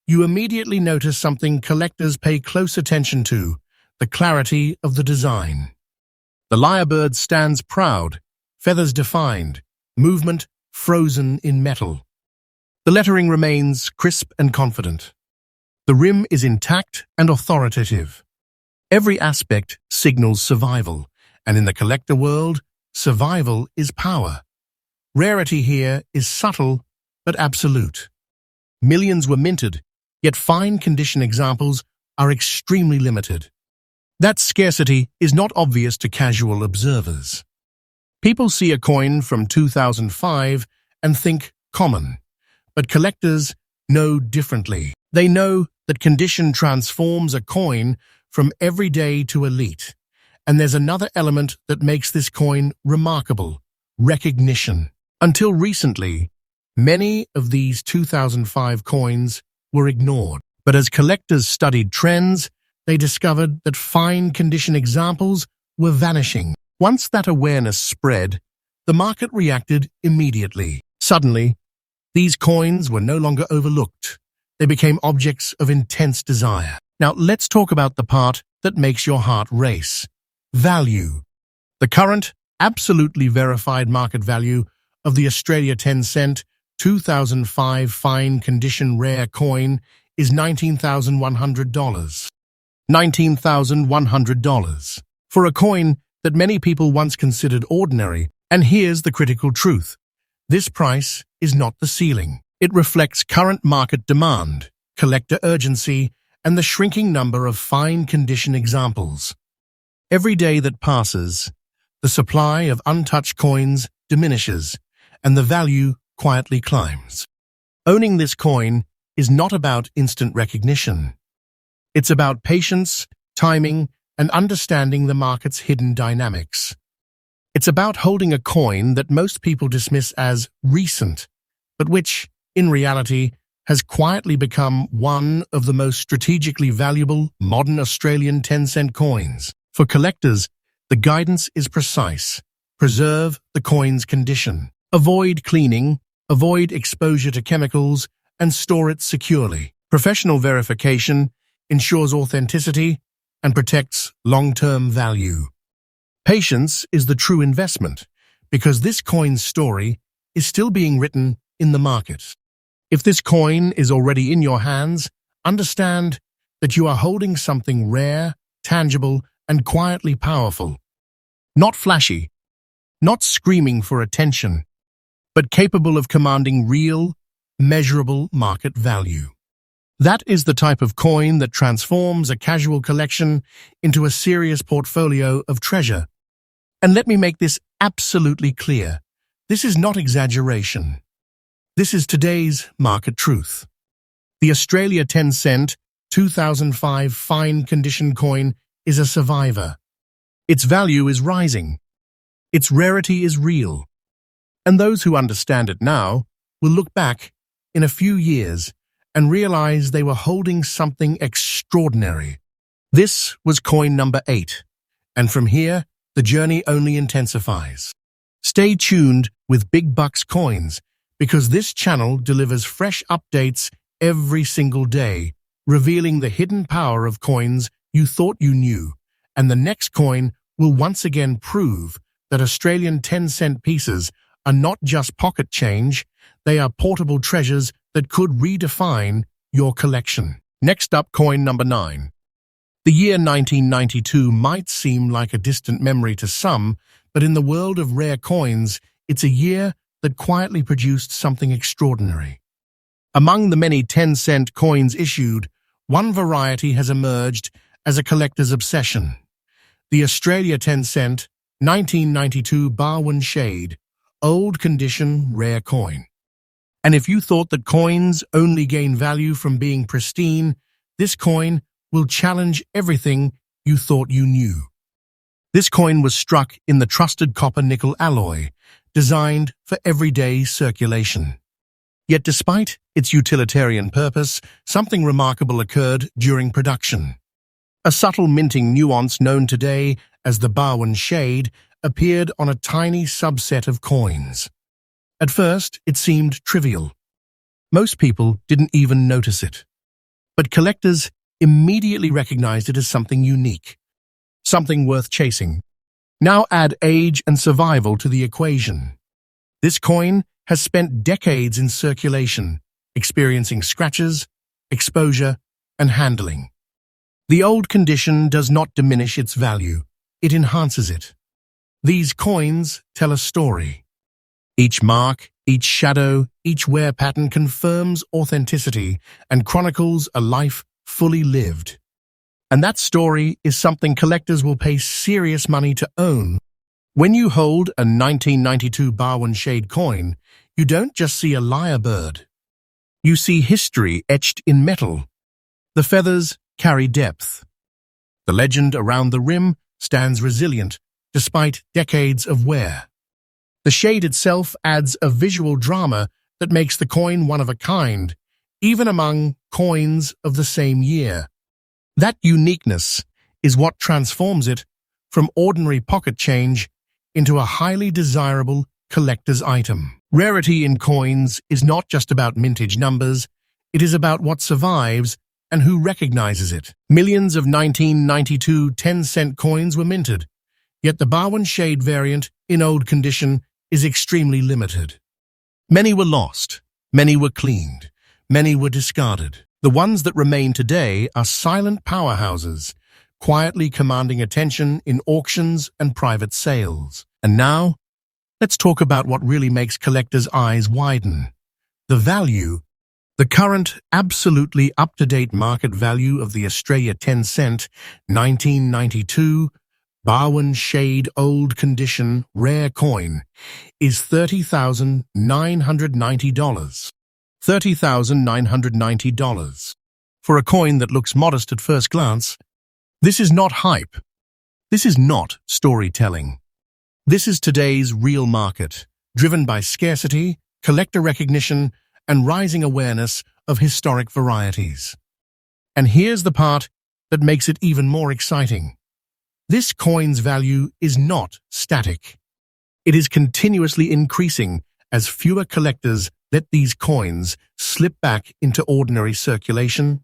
Speaker 1: you immediately notice something collectors pay close attention to: the clarity of the design. The lyrebird stands proud, feathers defined, movement frozen in metal. The lettering remains crisp and confident. The rim is intact and authoritative. Every aspect signals survival, and in the collector world, survival is power. Rarity here is subtle but absolute. Millions were minted, yet fine condition examples are extremely limited. That scarcity is not obvious to casual observers. People see a coin from 2005 and think common, but collectors know differently. They know that condition transforms a coin from everyday to elite. And there's another element that makes this coin remarkable: recognition. Until recently, many of these 2005 coins were ignored. But as collectors studied trends, they discovered that fine condition examples were vanishing. Once that awareness spread, the market reacted immediately. Suddenly, these coins were no longer overlooked. They became objects of intense desire. Now, let's talk about the part that makes your heart race: value. The current, absolutely verified market value of the Australia 10-cent 2005 fine condition rare coin is $19,100. $19,100 for a coin that many people once considered ordinary. And here's the critical truth: this price is not the ceiling. It reflects current market demand, collector urgency, and the shrinking number of fine condition examples. Every day that passes, the supply of untouched coins diminishes, and the value quietly climbs. Owning this coin is not about instant recognition. It's about patience, timing, and understanding the market's hidden dynamics. It's about holding a coin that most people dismiss as recent, but which, in reality, has quietly become one of the most strategically valuable modern Australian 10-cent coins. For collectors, the guidance is precise: preserve the coin's condition. Avoid cleaning, avoid exposure to chemicals, and store it securely. Professional verification ensures authenticity and protects long-term value. Patience is the true investment because this coin's story is still being written in the market. If this coin is already in your hands, understand that you are holding something rare, tangible, and quietly powerful. Not flashy, not screaming for attention, but capable of commanding real, measurable market value. That is the type of coin that transforms a casual collection into a serious portfolio of treasure. And let me make this absolutely clear. This is not exaggeration. This is today's market truth. The Australia 10-cent 2005 fine condition coin is a survivor. Its value is rising. Its rarity is real. And those who understand it now will look back in a few years and realize they were holding something extraordinary. This was coin number 8, and from here, the journey only intensifies. Stay tuned with Big Bucks Coins, because this channel delivers fresh updates every single day, revealing the hidden power of coins you thought you knew, and the next coin will once again prove that Australian 10-cent pieces are not just pocket change, they are portable treasures that could redefine your collection. Next up, coin number 9. The year 1992 might seem like a distant memory to some, but in the world of rare coins, it's a year that quietly produced something extraordinary. Among the many 10-cent coins issued, one variety has emerged as a collector's obsession. The Australia 10-cent 1992 Barwon shade, old condition rare coin. And if you thought that coins only gain value from being pristine, this coin will challenge everything you thought you knew. This coin was struck in the trusted copper-nickel alloy, designed for everyday circulation. Yet despite its utilitarian purpose, something remarkable occurred during production. A subtle minting nuance known today as the Barwon shade appeared on a tiny subset of coins. At first, it seemed trivial. Most people didn't even notice it. But collectors immediately recognized it as something unique, something worth chasing. Now add age and survival to the equation. This coin has spent decades in circulation, experiencing scratches, exposure, and handling. The old condition does not diminish its value, it enhances it. These coins tell a story. Each mark, each shadow, each wear pattern confirms authenticity and chronicles a life fully lived. And that story is something collectors will pay serious money to own. When you hold a 1992 Barwon shade coin, you don't just see a lyrebird. You see history etched in metal. The feathers carry depth. The legend around the rim stands resilient despite decades of wear. The shade itself adds a visual drama that makes the coin one of a kind, even among coins of the same year. That uniqueness is what transforms it from ordinary pocket change into a highly desirable collector's item. Rarity in coins is not just about mintage numbers, it is about what survives and who recognizes it. Millions of 1992 10-cent coins were minted, yet the Barwon shade variant, in old condition, is extremely limited. Many were lost, many were cleaned, many were discarded. The ones that remain today are silent powerhouses, quietly commanding attention in auctions and private sales. And now, let's talk about what really makes collectors' eyes widen. The value. The current, absolutely up-to-date market value of the Australia 10-cent 1992 Barwon shade old condition rare coin is $30,990. $30,990. For a coin that looks modest at first glance, this is not hype. This is not storytelling. This is today's real market, driven by scarcity, collector recognition, and rising awareness of historic varieties. And here's the part that makes it even more exciting. This coin's value is not static. It is continuously increasing as fewer collectors let these coins slip back into ordinary circulation?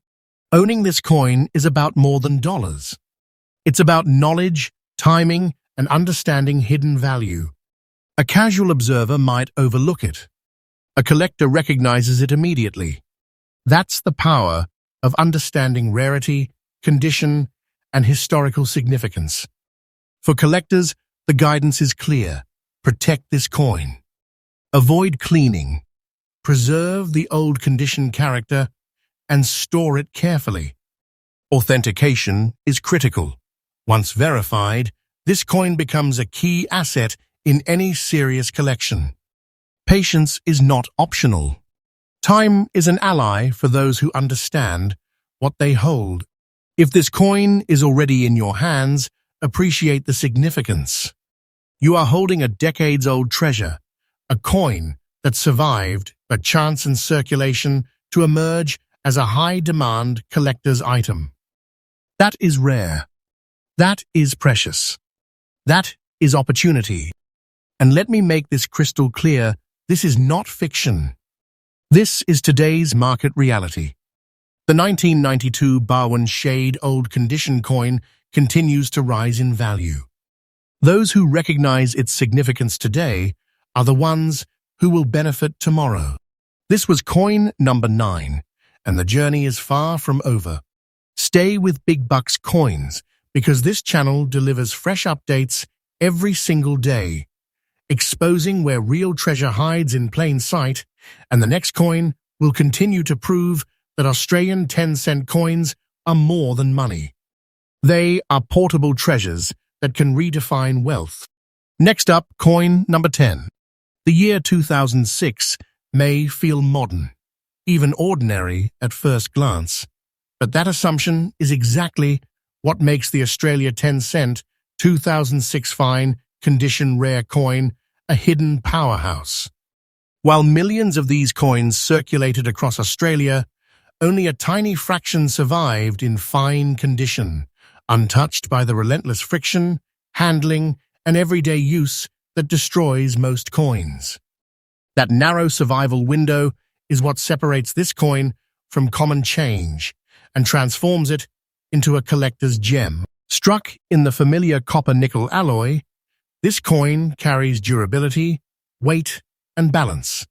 Speaker 1: Owning this coin is about more than dollars. It's about knowledge, timing, and understanding hidden value. A casual observer might overlook it. A collector recognizes it immediately. That's the power of understanding rarity, condition, and historical significance. For collectors, the guidance is clear. Protect this coin. Avoid cleaning. Preserve the old condition character and store it carefully. Authentication is critical. Once verified, this coin becomes a key asset in any serious collection. Patience is not optional. Time is an ally for those who understand what they hold. If this coin is already in your hands, appreciate the significance. You are holding a decades-old treasure, a coin that survived a chance in circulation to emerge as a high-demand collector's item. That is rare. That is precious. That is opportunity. And let me make this crystal clear, this is not fiction. This is today's market reality. The 1992 Barwon Shade Old Condition coin continues to rise in value. Those who recognize its significance today are the ones who will benefit tomorrow. This was coin number 9, and the journey is far from over. Stay with Big Bucks Coins, because this channel delivers fresh updates every single day, exposing where real treasure hides in plain sight, and the next coin will continue to prove that Australian 10-cent coins are more than money. They are portable treasures that can redefine wealth. Next up, coin number 10. The year 2006 may feel modern, even ordinary at first glance, but that assumption is exactly what makes the Australia 10-cent 2006 fine condition rare coin a hidden powerhouse. While millions of these coins circulated across Australia, only a tiny fraction survived in fine condition, untouched by the relentless friction, handling, and everyday use that destroys most coins. That narrow survival window is what separates this coin from common change and transforms it into a collector's gem. Struck in the familiar copper-nickel alloy, this coin carries durability, weight, and balance,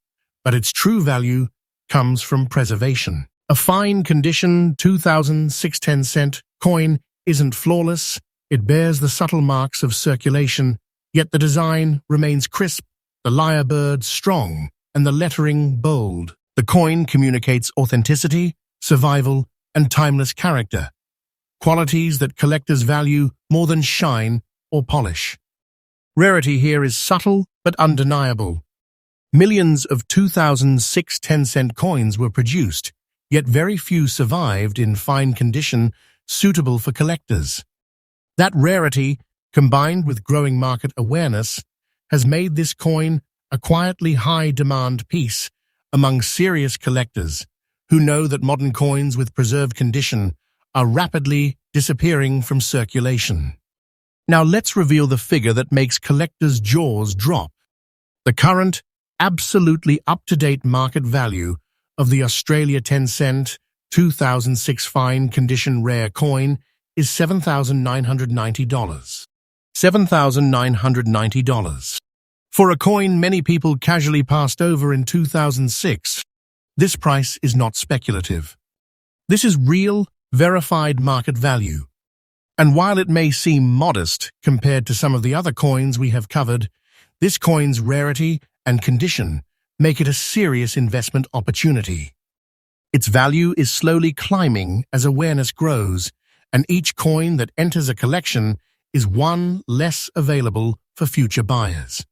Speaker 1: but its true value comes from preservation. A fine condition 2006 10-cent coin isn't flawless. It bears the subtle marks of circulation, yet the design remains crisp, the lyrebird strong, and the lettering bold. The coin communicates authenticity, survival, and timeless character, qualities that collectors value more than shine or polish. Rarity here is subtle but undeniable. Millions of 2006 10-cent coins were produced, yet very few survived in fine condition suitable for collectors. That rarity, combined with growing market awareness, has made this coin a quietly high-demand piece among serious collectors who know that modern coins with preserved condition are rapidly disappearing from circulation. Now let's reveal the figure that makes collectors' jaws drop. The current, absolutely up-to-date market value of the Australia 10-cent 2006 fine condition rare coin is $7,990. $7,990. For a coin many people casually passed over in 2006, this price is not speculative. This is real, verified market value. And while it may seem modest compared to some of the other coins we have covered, this coin's rarity and condition make it a serious investment opportunity. Its value is slowly climbing as awareness grows, and each coin that enters a collection is one less available for future buyers.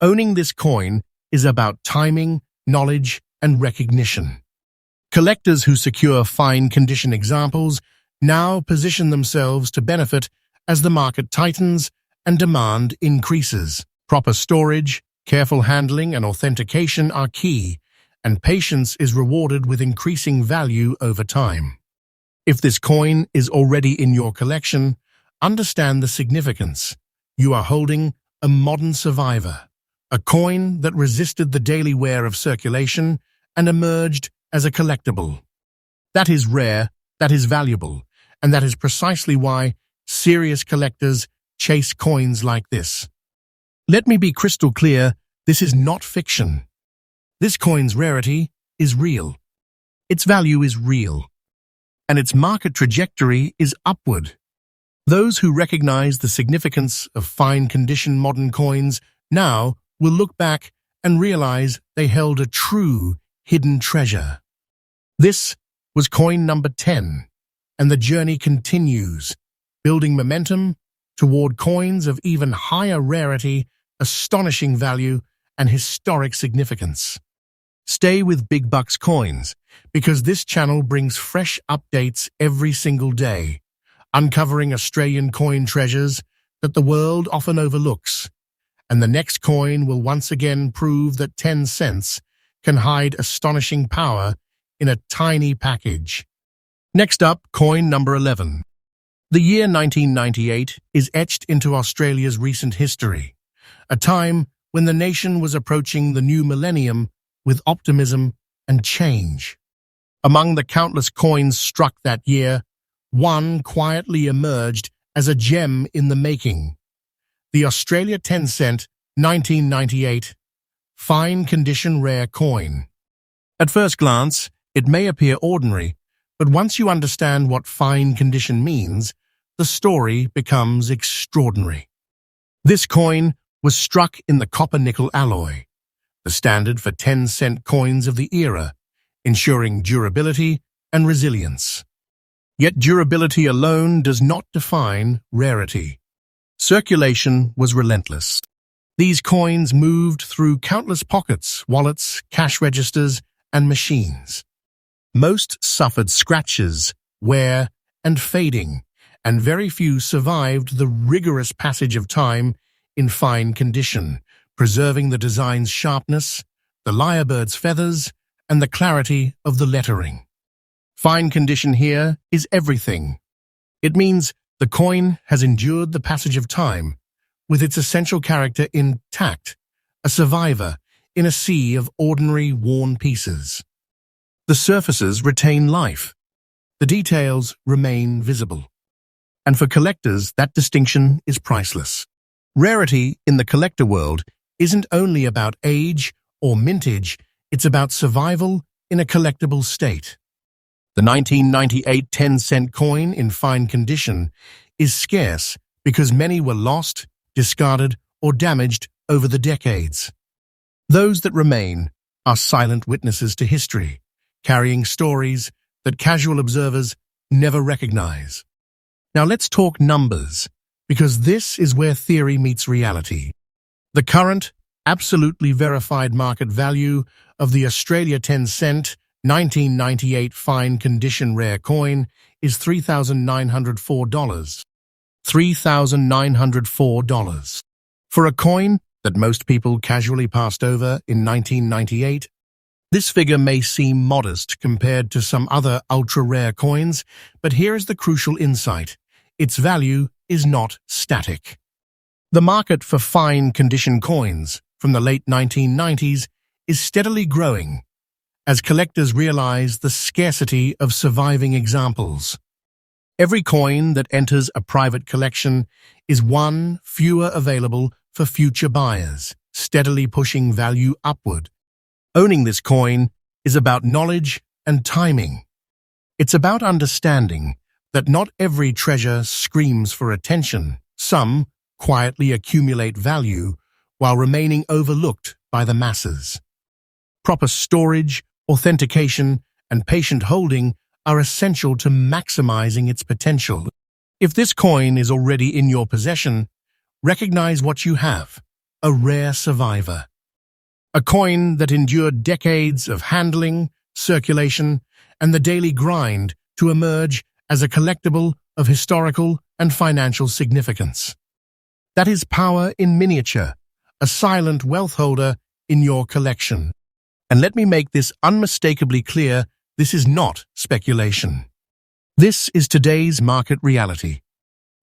Speaker 1: Owning this coin is about timing, knowledge, and recognition. Collectors who secure fine condition examples now position themselves to benefit as the market tightens and demand increases. Proper storage, careful handling, and authentication are key, and patience is rewarded with increasing value over time. If this coin is already in your collection, understand the significance. You are holding a modern survivor, a coin that resisted the daily wear of circulation and emerged as a collectible. That is rare, that is valuable, and that is precisely why serious collectors chase coins like this. Let me be crystal clear, this is not fiction. This coin's rarity is real. Its value is real. And its market trajectory is upward. Those who recognize the significance of fine-condition modern coins now will look back and realize they held a true hidden treasure. This was coin number 10, and the journey continues, building momentum toward coins of even higher rarity, astonishing value, and historic significance. Stay with Big Bucks Coins, because this channel brings fresh updates every single day, uncovering Australian coin treasures that the world often overlooks. And the next coin will once again prove that 10 cents can hide astonishing power in a tiny package. Next up, coin number 11. The year 1998 is etched into Australia's recent history, a time when the nation was approaching the new millennium with optimism and change. Among the countless coins struck that year, one quietly emerged as a gem in the making. The Australia 10-cent 1998 fine-condition rare coin. At first glance, it may appear ordinary, but once you understand what fine condition means, the story becomes extraordinary. This coin was struck in the copper-nickel alloy, the standard for 10-cent coins of the era, ensuring durability and resilience. Yet durability alone does not define rarity. Circulation was relentless. These coins moved through countless pockets, wallets, cash registers, and machines. Most suffered scratches, wear, and fading, and very few survived the rigorous passage of time in fine condition, preserving the design's sharpness, the lyrebird's feathers, and the clarity of the lettering. Fine condition here is everything. It means the coin has endured the passage of time, with its essential character intact, a survivor in a sea of ordinary worn pieces. The surfaces retain life. The details remain visible. And for collectors, that distinction is priceless. Rarity in the collector world isn't only about age or mintage, it's about survival in a collectible state. The 1998 10-cent coin in fine condition is scarce because many were lost, discarded, or damaged over the decades. Those that remain are silent witnesses to history, carrying stories that casual observers never recognize. Now let's talk numbers, because this is where theory meets reality. The current, absolutely verified market value of the Australia 10-cent 1998 fine condition rare coin is $3,904. $3,904. For a coin that most people casually passed over in 1998, this figure may seem modest compared to some other ultra-rare coins, but here is the crucial insight. Its value is not static. The market for fine condition coins from the late 1990s is steadily growing as collectors realize the scarcity of surviving examples. Every coin that enters a private collection is one fewer available for future buyers, steadily pushing value upward. Owning this coin is about knowledge and timing. It's about understanding that not every treasure screams for attention. Some quietly accumulate value while remaining overlooked by the masses. Proper storage, authentication, and patient holding are essential to maximizing its potential. If this coin is already in your possession, recognize what you have: a rare survivor. A coin that endured decades of handling, circulation, and the daily grind to emerge as a collectible of historical and financial significance. That is power in miniature, a silent wealth holder in your collection. And let me make this unmistakably clear, this is not speculation. This is today's market reality.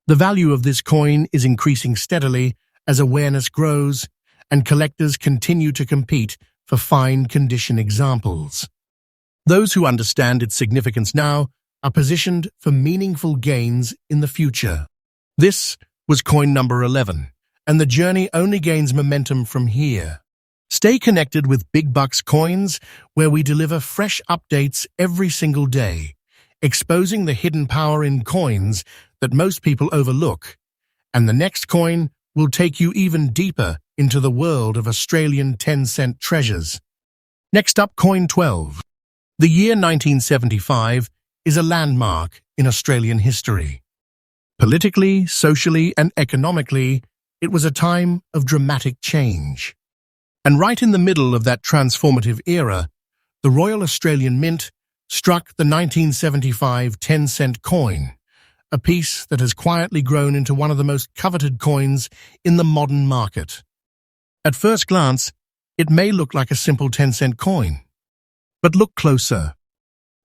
Speaker 1: The value of this coin is increasing steadily as awareness grows, and collectors continue to compete for fine condition examples. Those who understand its significance now are positioned for meaningful gains in the future. This was coin number 11, and the journey only gains momentum from here. Stay connected with Big Bucks Coins, where we deliver fresh updates every single day, exposing the hidden power in coins that most people overlook. And the next coin will take you even deeper into the world of Australian 10-cent treasures. Next up, coin 12. The year 1975 is a landmark in Australian history. Politically, socially, and economically, it was a time of dramatic change. And right in the middle of that transformative era, the Royal Australian Mint struck the 1975 10-cent coin, a piece that has quietly grown into one of the most coveted coins in the modern market. At first glance, it may look like a simple 10-cent coin. But look closer.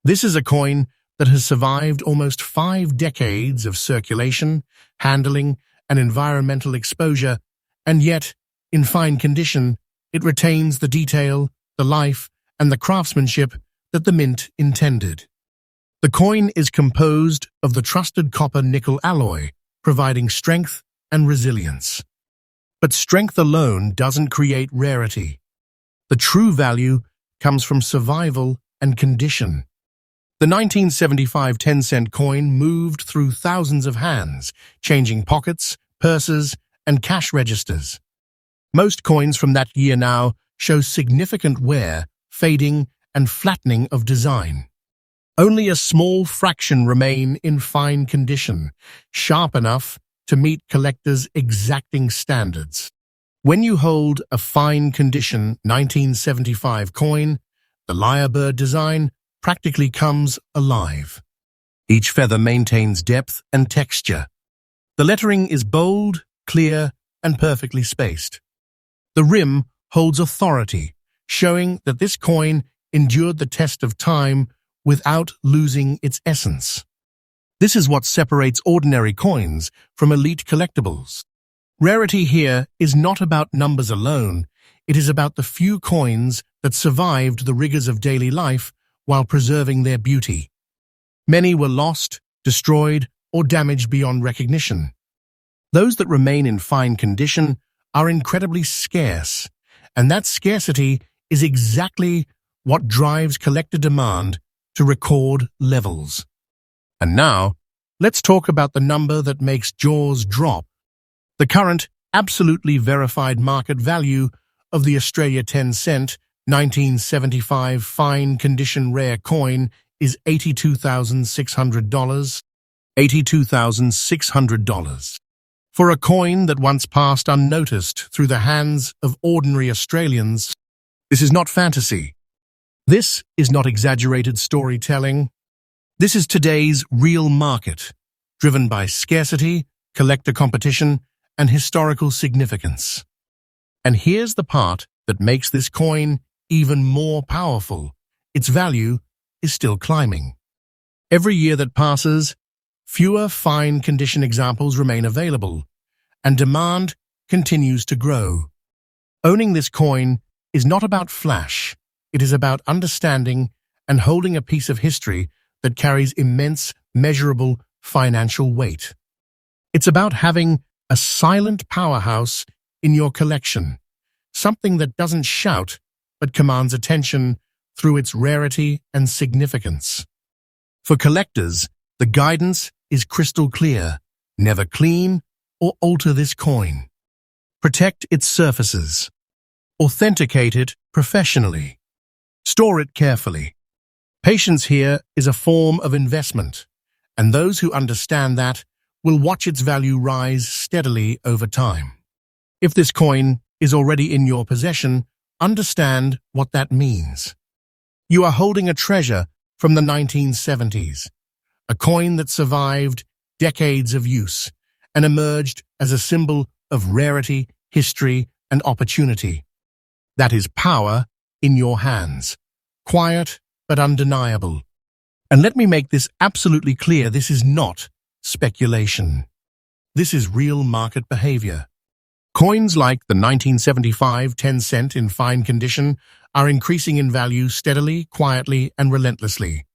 Speaker 1: This is a coin that has survived almost 5 decades of circulation, handling, and environmental exposure, and yet, in fine condition, it retains the detail, the life, and the craftsmanship that the mint intended. The coin is composed of the trusted copper-nickel alloy, providing strength and resilience. But strength alone doesn't create rarity. The true value comes from survival and condition. The 1975 10-cent coin moved through thousands of hands, changing pockets, purses, and cash registers. Most coins from that year now show significant wear, fading, and flattening of design. Only a small fraction remain in fine condition, sharp enough to meet collectors' exacting standards. When you hold a fine condition 1975 coin, the lyrebird design practically comes alive. Each feather maintains depth and texture. The lettering is bold, clear, and perfectly spaced. The rim holds authority, showing that this coin endured the test of time without losing its essence. This is what separates ordinary coins from elite collectibles. Rarity here is not about numbers alone. It is about the few coins that survived the rigors of daily life while preserving their beauty. Many were lost, destroyed, or damaged beyond recognition. Those that remain in fine condition are incredibly scarce, and that scarcity is exactly what drives collector demand to record levels. And now, let's talk about the number that makes jaws drop. The current, absolutely verified market value of the Australia 10-cent 1975 fine condition rare coin is $82,600. $82,600. For a coin that once passed unnoticed through the hands of ordinary Australians, this is not fantasy. This is not exaggerated storytelling. This is today's real market, driven by scarcity, collector competition, and historical significance. And here's the part that makes this coin even more powerful. Its value is still climbing. Every year that passes, fewer fine condition examples remain available, and demand continues to grow. Owning this coin is not about flash. It is about understanding and holding a piece of history that carries immense, measurable financial weight. It's about having a silent powerhouse in your collection, something that doesn't shout but commands attention through its rarity and significance. For collectors, the guidance is crystal clear. Never clean or alter this coin. Protect its surfaces. Authenticate it professionally. Store it carefully. Patience here is a form of investment, and those who understand that will watch its value rise steadily over time. If this coin is already in your possession, understand what that means. You are holding a treasure from the 1970s, a coin that survived decades of use and emerged as a symbol of rarity, history, and opportunity. That is power in your hands, quiet but undeniable. And let me make this absolutely clear, this is not speculation. This is real market behavior. Coins like the 1975 10-cent in fine condition are increasing in value steadily, quietly, and relentlessly.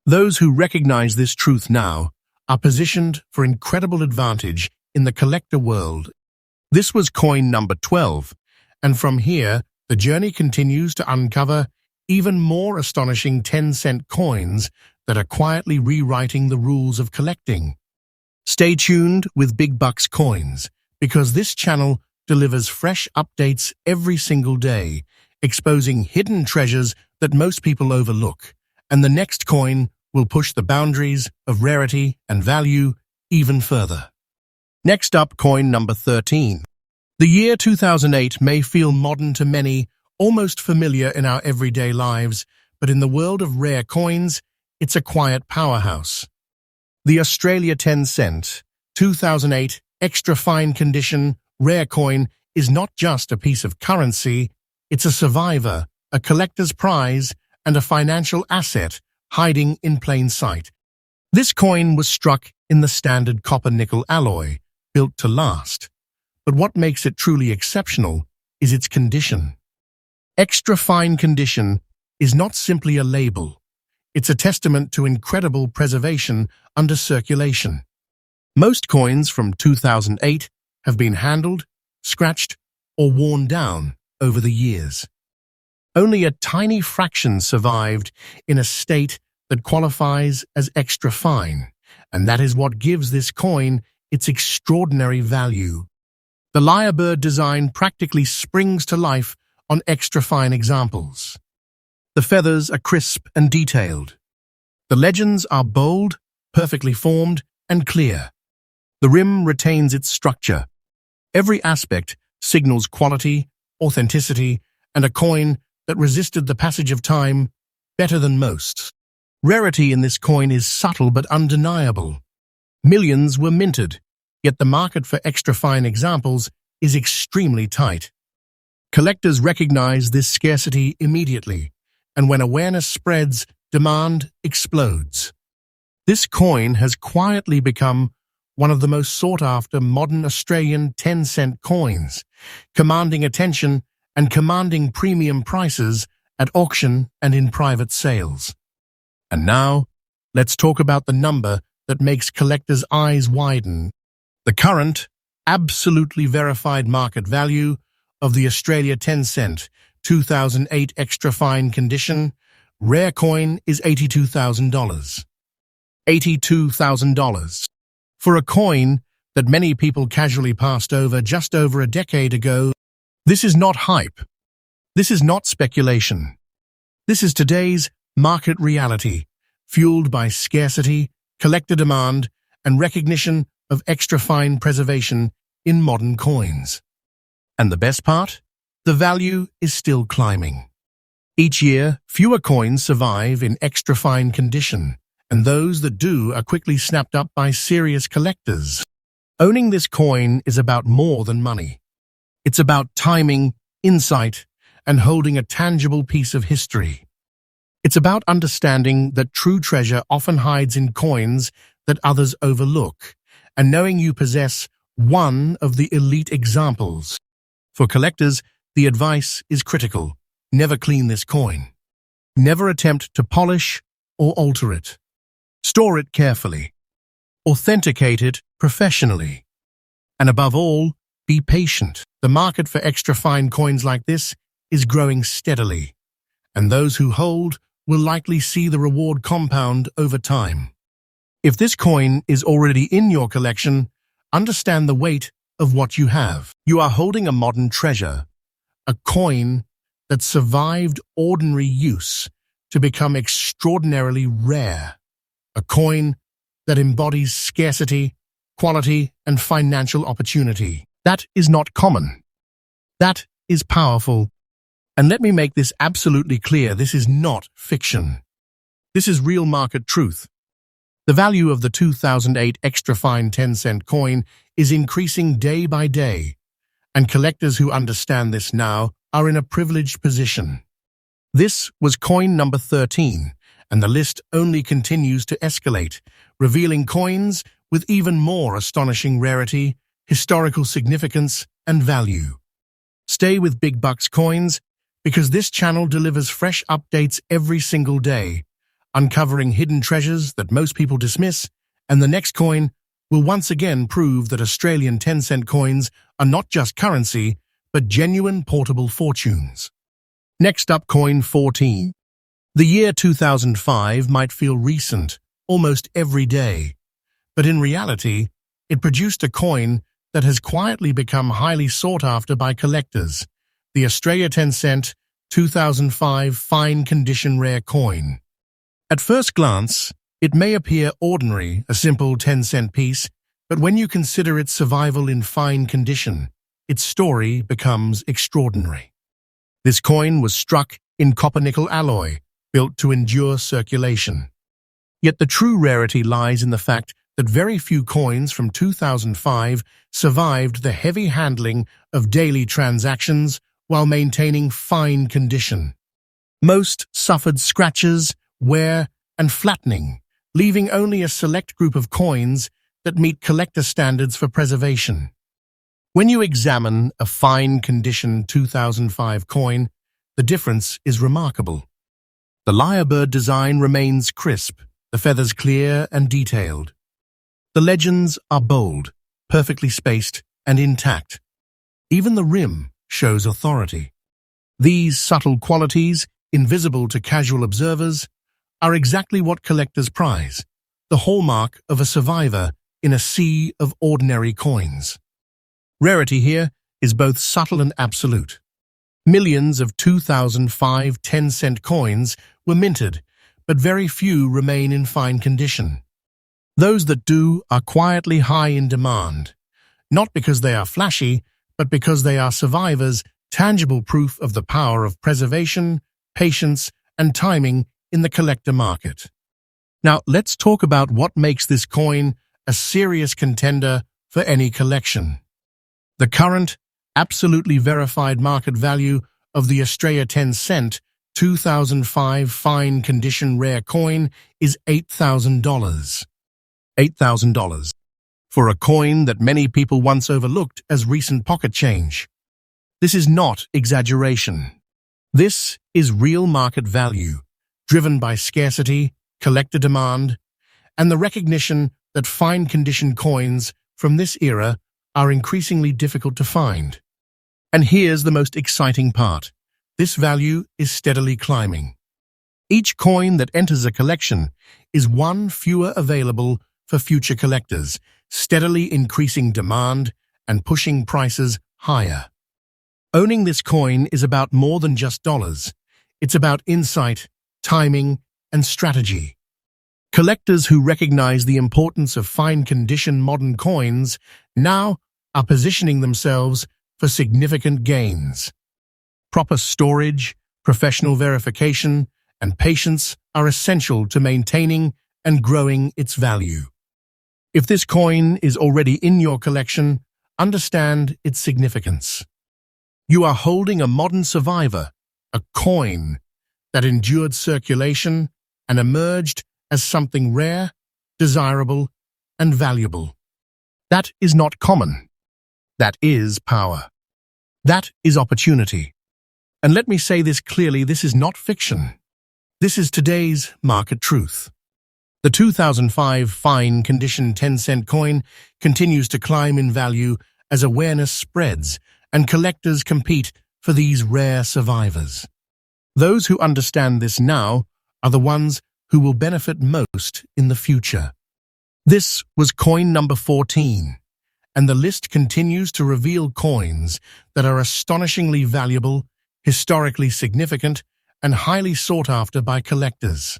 Speaker 1: Those who recognize this truth now are positioned for incredible advantage in the collector world. This was coin number 12, and from here, the journey continues to uncover even more astonishing 10-cent coins that are quietly rewriting the rules of collecting. Stay tuned with Big Bucks Coins, because this channel delivers fresh updates every single day, exposing hidden treasures that most people overlook, and the next coin will push the boundaries of rarity and value even further. Next up, coin number 13. The year 2008 may feel modern to many, almost familiar in our everyday lives, but in the world of rare coins, it's a quiet powerhouse. The Australia 10-cent, 2008 extra fine condition rare coin is not just a piece of currency, it's a survivor, a collector's prize, and a financial asset hiding in plain sight. This coin was struck in the standard copper-nickel alloy, built to last. But what makes it truly exceptional is its condition. Extra fine condition is not simply a label. It's a testament to incredible preservation under circulation. Most coins from 2008 have been handled, scratched, or worn down over the years. Only a tiny fraction survived in a state that qualifies as extra fine, and that is what gives this coin its extraordinary value. The lyrebird design practically springs to life on extra fine examples. The feathers are crisp and detailed. The legends are bold, perfectly formed, and clear. The rim retains its structure. Every aspect signals quality, authenticity, and a coin that resisted the passage of time better than most. Rarity in this coin is subtle but undeniable. Millions were minted, yet the market for extra fine examples is extremely tight. Collectors recognize this scarcity immediately, and when awareness spreads, demand explodes. This coin has quietly become one of the most sought-after modern Australian 10-cent coins, commanding attention and commanding premium prices at auction and in private sales. And now, let's talk about the number that makes collectors' eyes widen. The current, absolutely verified market value of the Australia 10-cent 2008 extra fine condition rare coin is $82,000. $82,000. For a coin that many people casually passed over just over a decade ago, this is not hype. This is not speculation. This is today's market reality, fueled by scarcity, collector demand, and recognition of extra fine preservation in modern coins. And the best part? The value is still climbing. Each year, fewer coins survive in extra fine condition, and those that do are quickly snapped up by serious collectors. Owning this coin is about more than money. It's about timing, insight, and holding a tangible piece of history. It's about understanding that true treasure often hides in coins that others overlook, and knowing you possess one of the elite examples. For collectors, the advice is critical. Never clean this coin. Never attempt to polish or alter it. Store it carefully. Authenticate it professionally. And above all, be patient. The market for extra fine coins like this is growing steadily, and those who hold will likely see the reward compound over time. If this coin is already in your collection, understand the weight of what you have. You are holding a modern treasure, a coin that survived ordinary use to become extraordinarily rare, a coin that embodies scarcity, quality, and financial opportunity. That is not common. That is powerful. And let me make this absolutely clear, this is not fiction. This is real market truth. The value of the 2008 extra fine 10-cent coin is increasing day by day, and collectors who understand this now are in a privileged position. This was coin number 13, and the list only continues to escalate, revealing coins with even more astonishing rarity historical significance, and value. Stay with Big Bucks Coins because this channel delivers fresh updates every single day, uncovering hidden treasures that most people dismiss, and the next coin will once again prove that Australian 10-cent coins are not just currency, but genuine portable fortunes. Next up, coin 14. The year 2005 might feel recent, almost every day, but in reality, it produced a coin that has quietly become highly sought after by collectors, the Australia 10-cent 2005 fine condition rare coin. At first glance, it may appear ordinary, a simple 10-cent piece, but when you consider its survival in fine condition, its story becomes extraordinary. This coin was struck in copper-nickel alloy, built to endure circulation. Yet the true rarity lies in the fact that very few coins from 2005 survived the heavy handling of daily transactions while maintaining fine condition. Most suffered scratches, wear, and flattening, leaving only a select group of coins that meet collector standards for preservation. When you examine a fine condition 2005 coin, the difference is remarkable. The lyrebird design remains crisp, the feathers clear and detailed. The legends are bold, perfectly spaced, and intact. Even the rim shows authority. These subtle qualities, invisible to casual observers, are exactly what collectors prize, the hallmark of a survivor in a sea of ordinary coins. Rarity here is both subtle and absolute. Millions of 2005 10-cent coins were minted, but very few remain in fine condition. Those that do are quietly high in demand, not because they are flashy, but because they are survivors, tangible proof of the power of preservation, patience, and timing in the collector market. Now, let's talk about what makes this coin a serious contender for any collection. The current, absolutely verified market value of the Australia 10-cent 2005 fine condition rare coin is $8,000. $8,000 for a coin that many people once overlooked as recent pocket change. This is not exaggeration. This is real market value, driven by scarcity, collector demand, and the recognition that fine condition coins from this era are increasingly difficult to find. And here's the most exciting part. This value is steadily climbing. Each coin that enters a collection is one fewer available for future collectors, steadily increasing demand and pushing prices higher. Owning this coin is about more than just dollars. It's about insight, timing, and strategy. Collectors who recognize the importance of fine-condition modern coins now are positioning themselves for significant gains. Proper storage, professional verification, and patience are essential to maintaining and growing its value. If this coin is already in your collection, understand its significance. You are holding a modern survivor, a coin that endured circulation and emerged as something rare, desirable, and valuable. That is not common. That is power. That is opportunity. And let me say this clearly, this is not fiction. This is today's market truth. The 2005 fine condition 10-cent coin continues to climb in value as awareness spreads and collectors compete for these rare survivors. Those who understand this now are the ones who will benefit most in the future. This was coin number 14, and the list continues to reveal coins that are astonishingly valuable, historically significant, and highly sought after by collectors.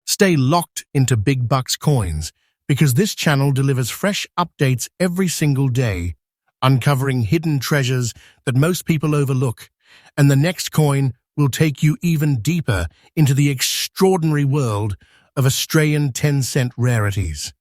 Speaker 1: Stay locked into Big Bucks Coins because this channel delivers fresh updates every single day, uncovering hidden treasures that most people overlook, and the next coin will take you even deeper into the extraordinary world of Australian 10-cent rarities.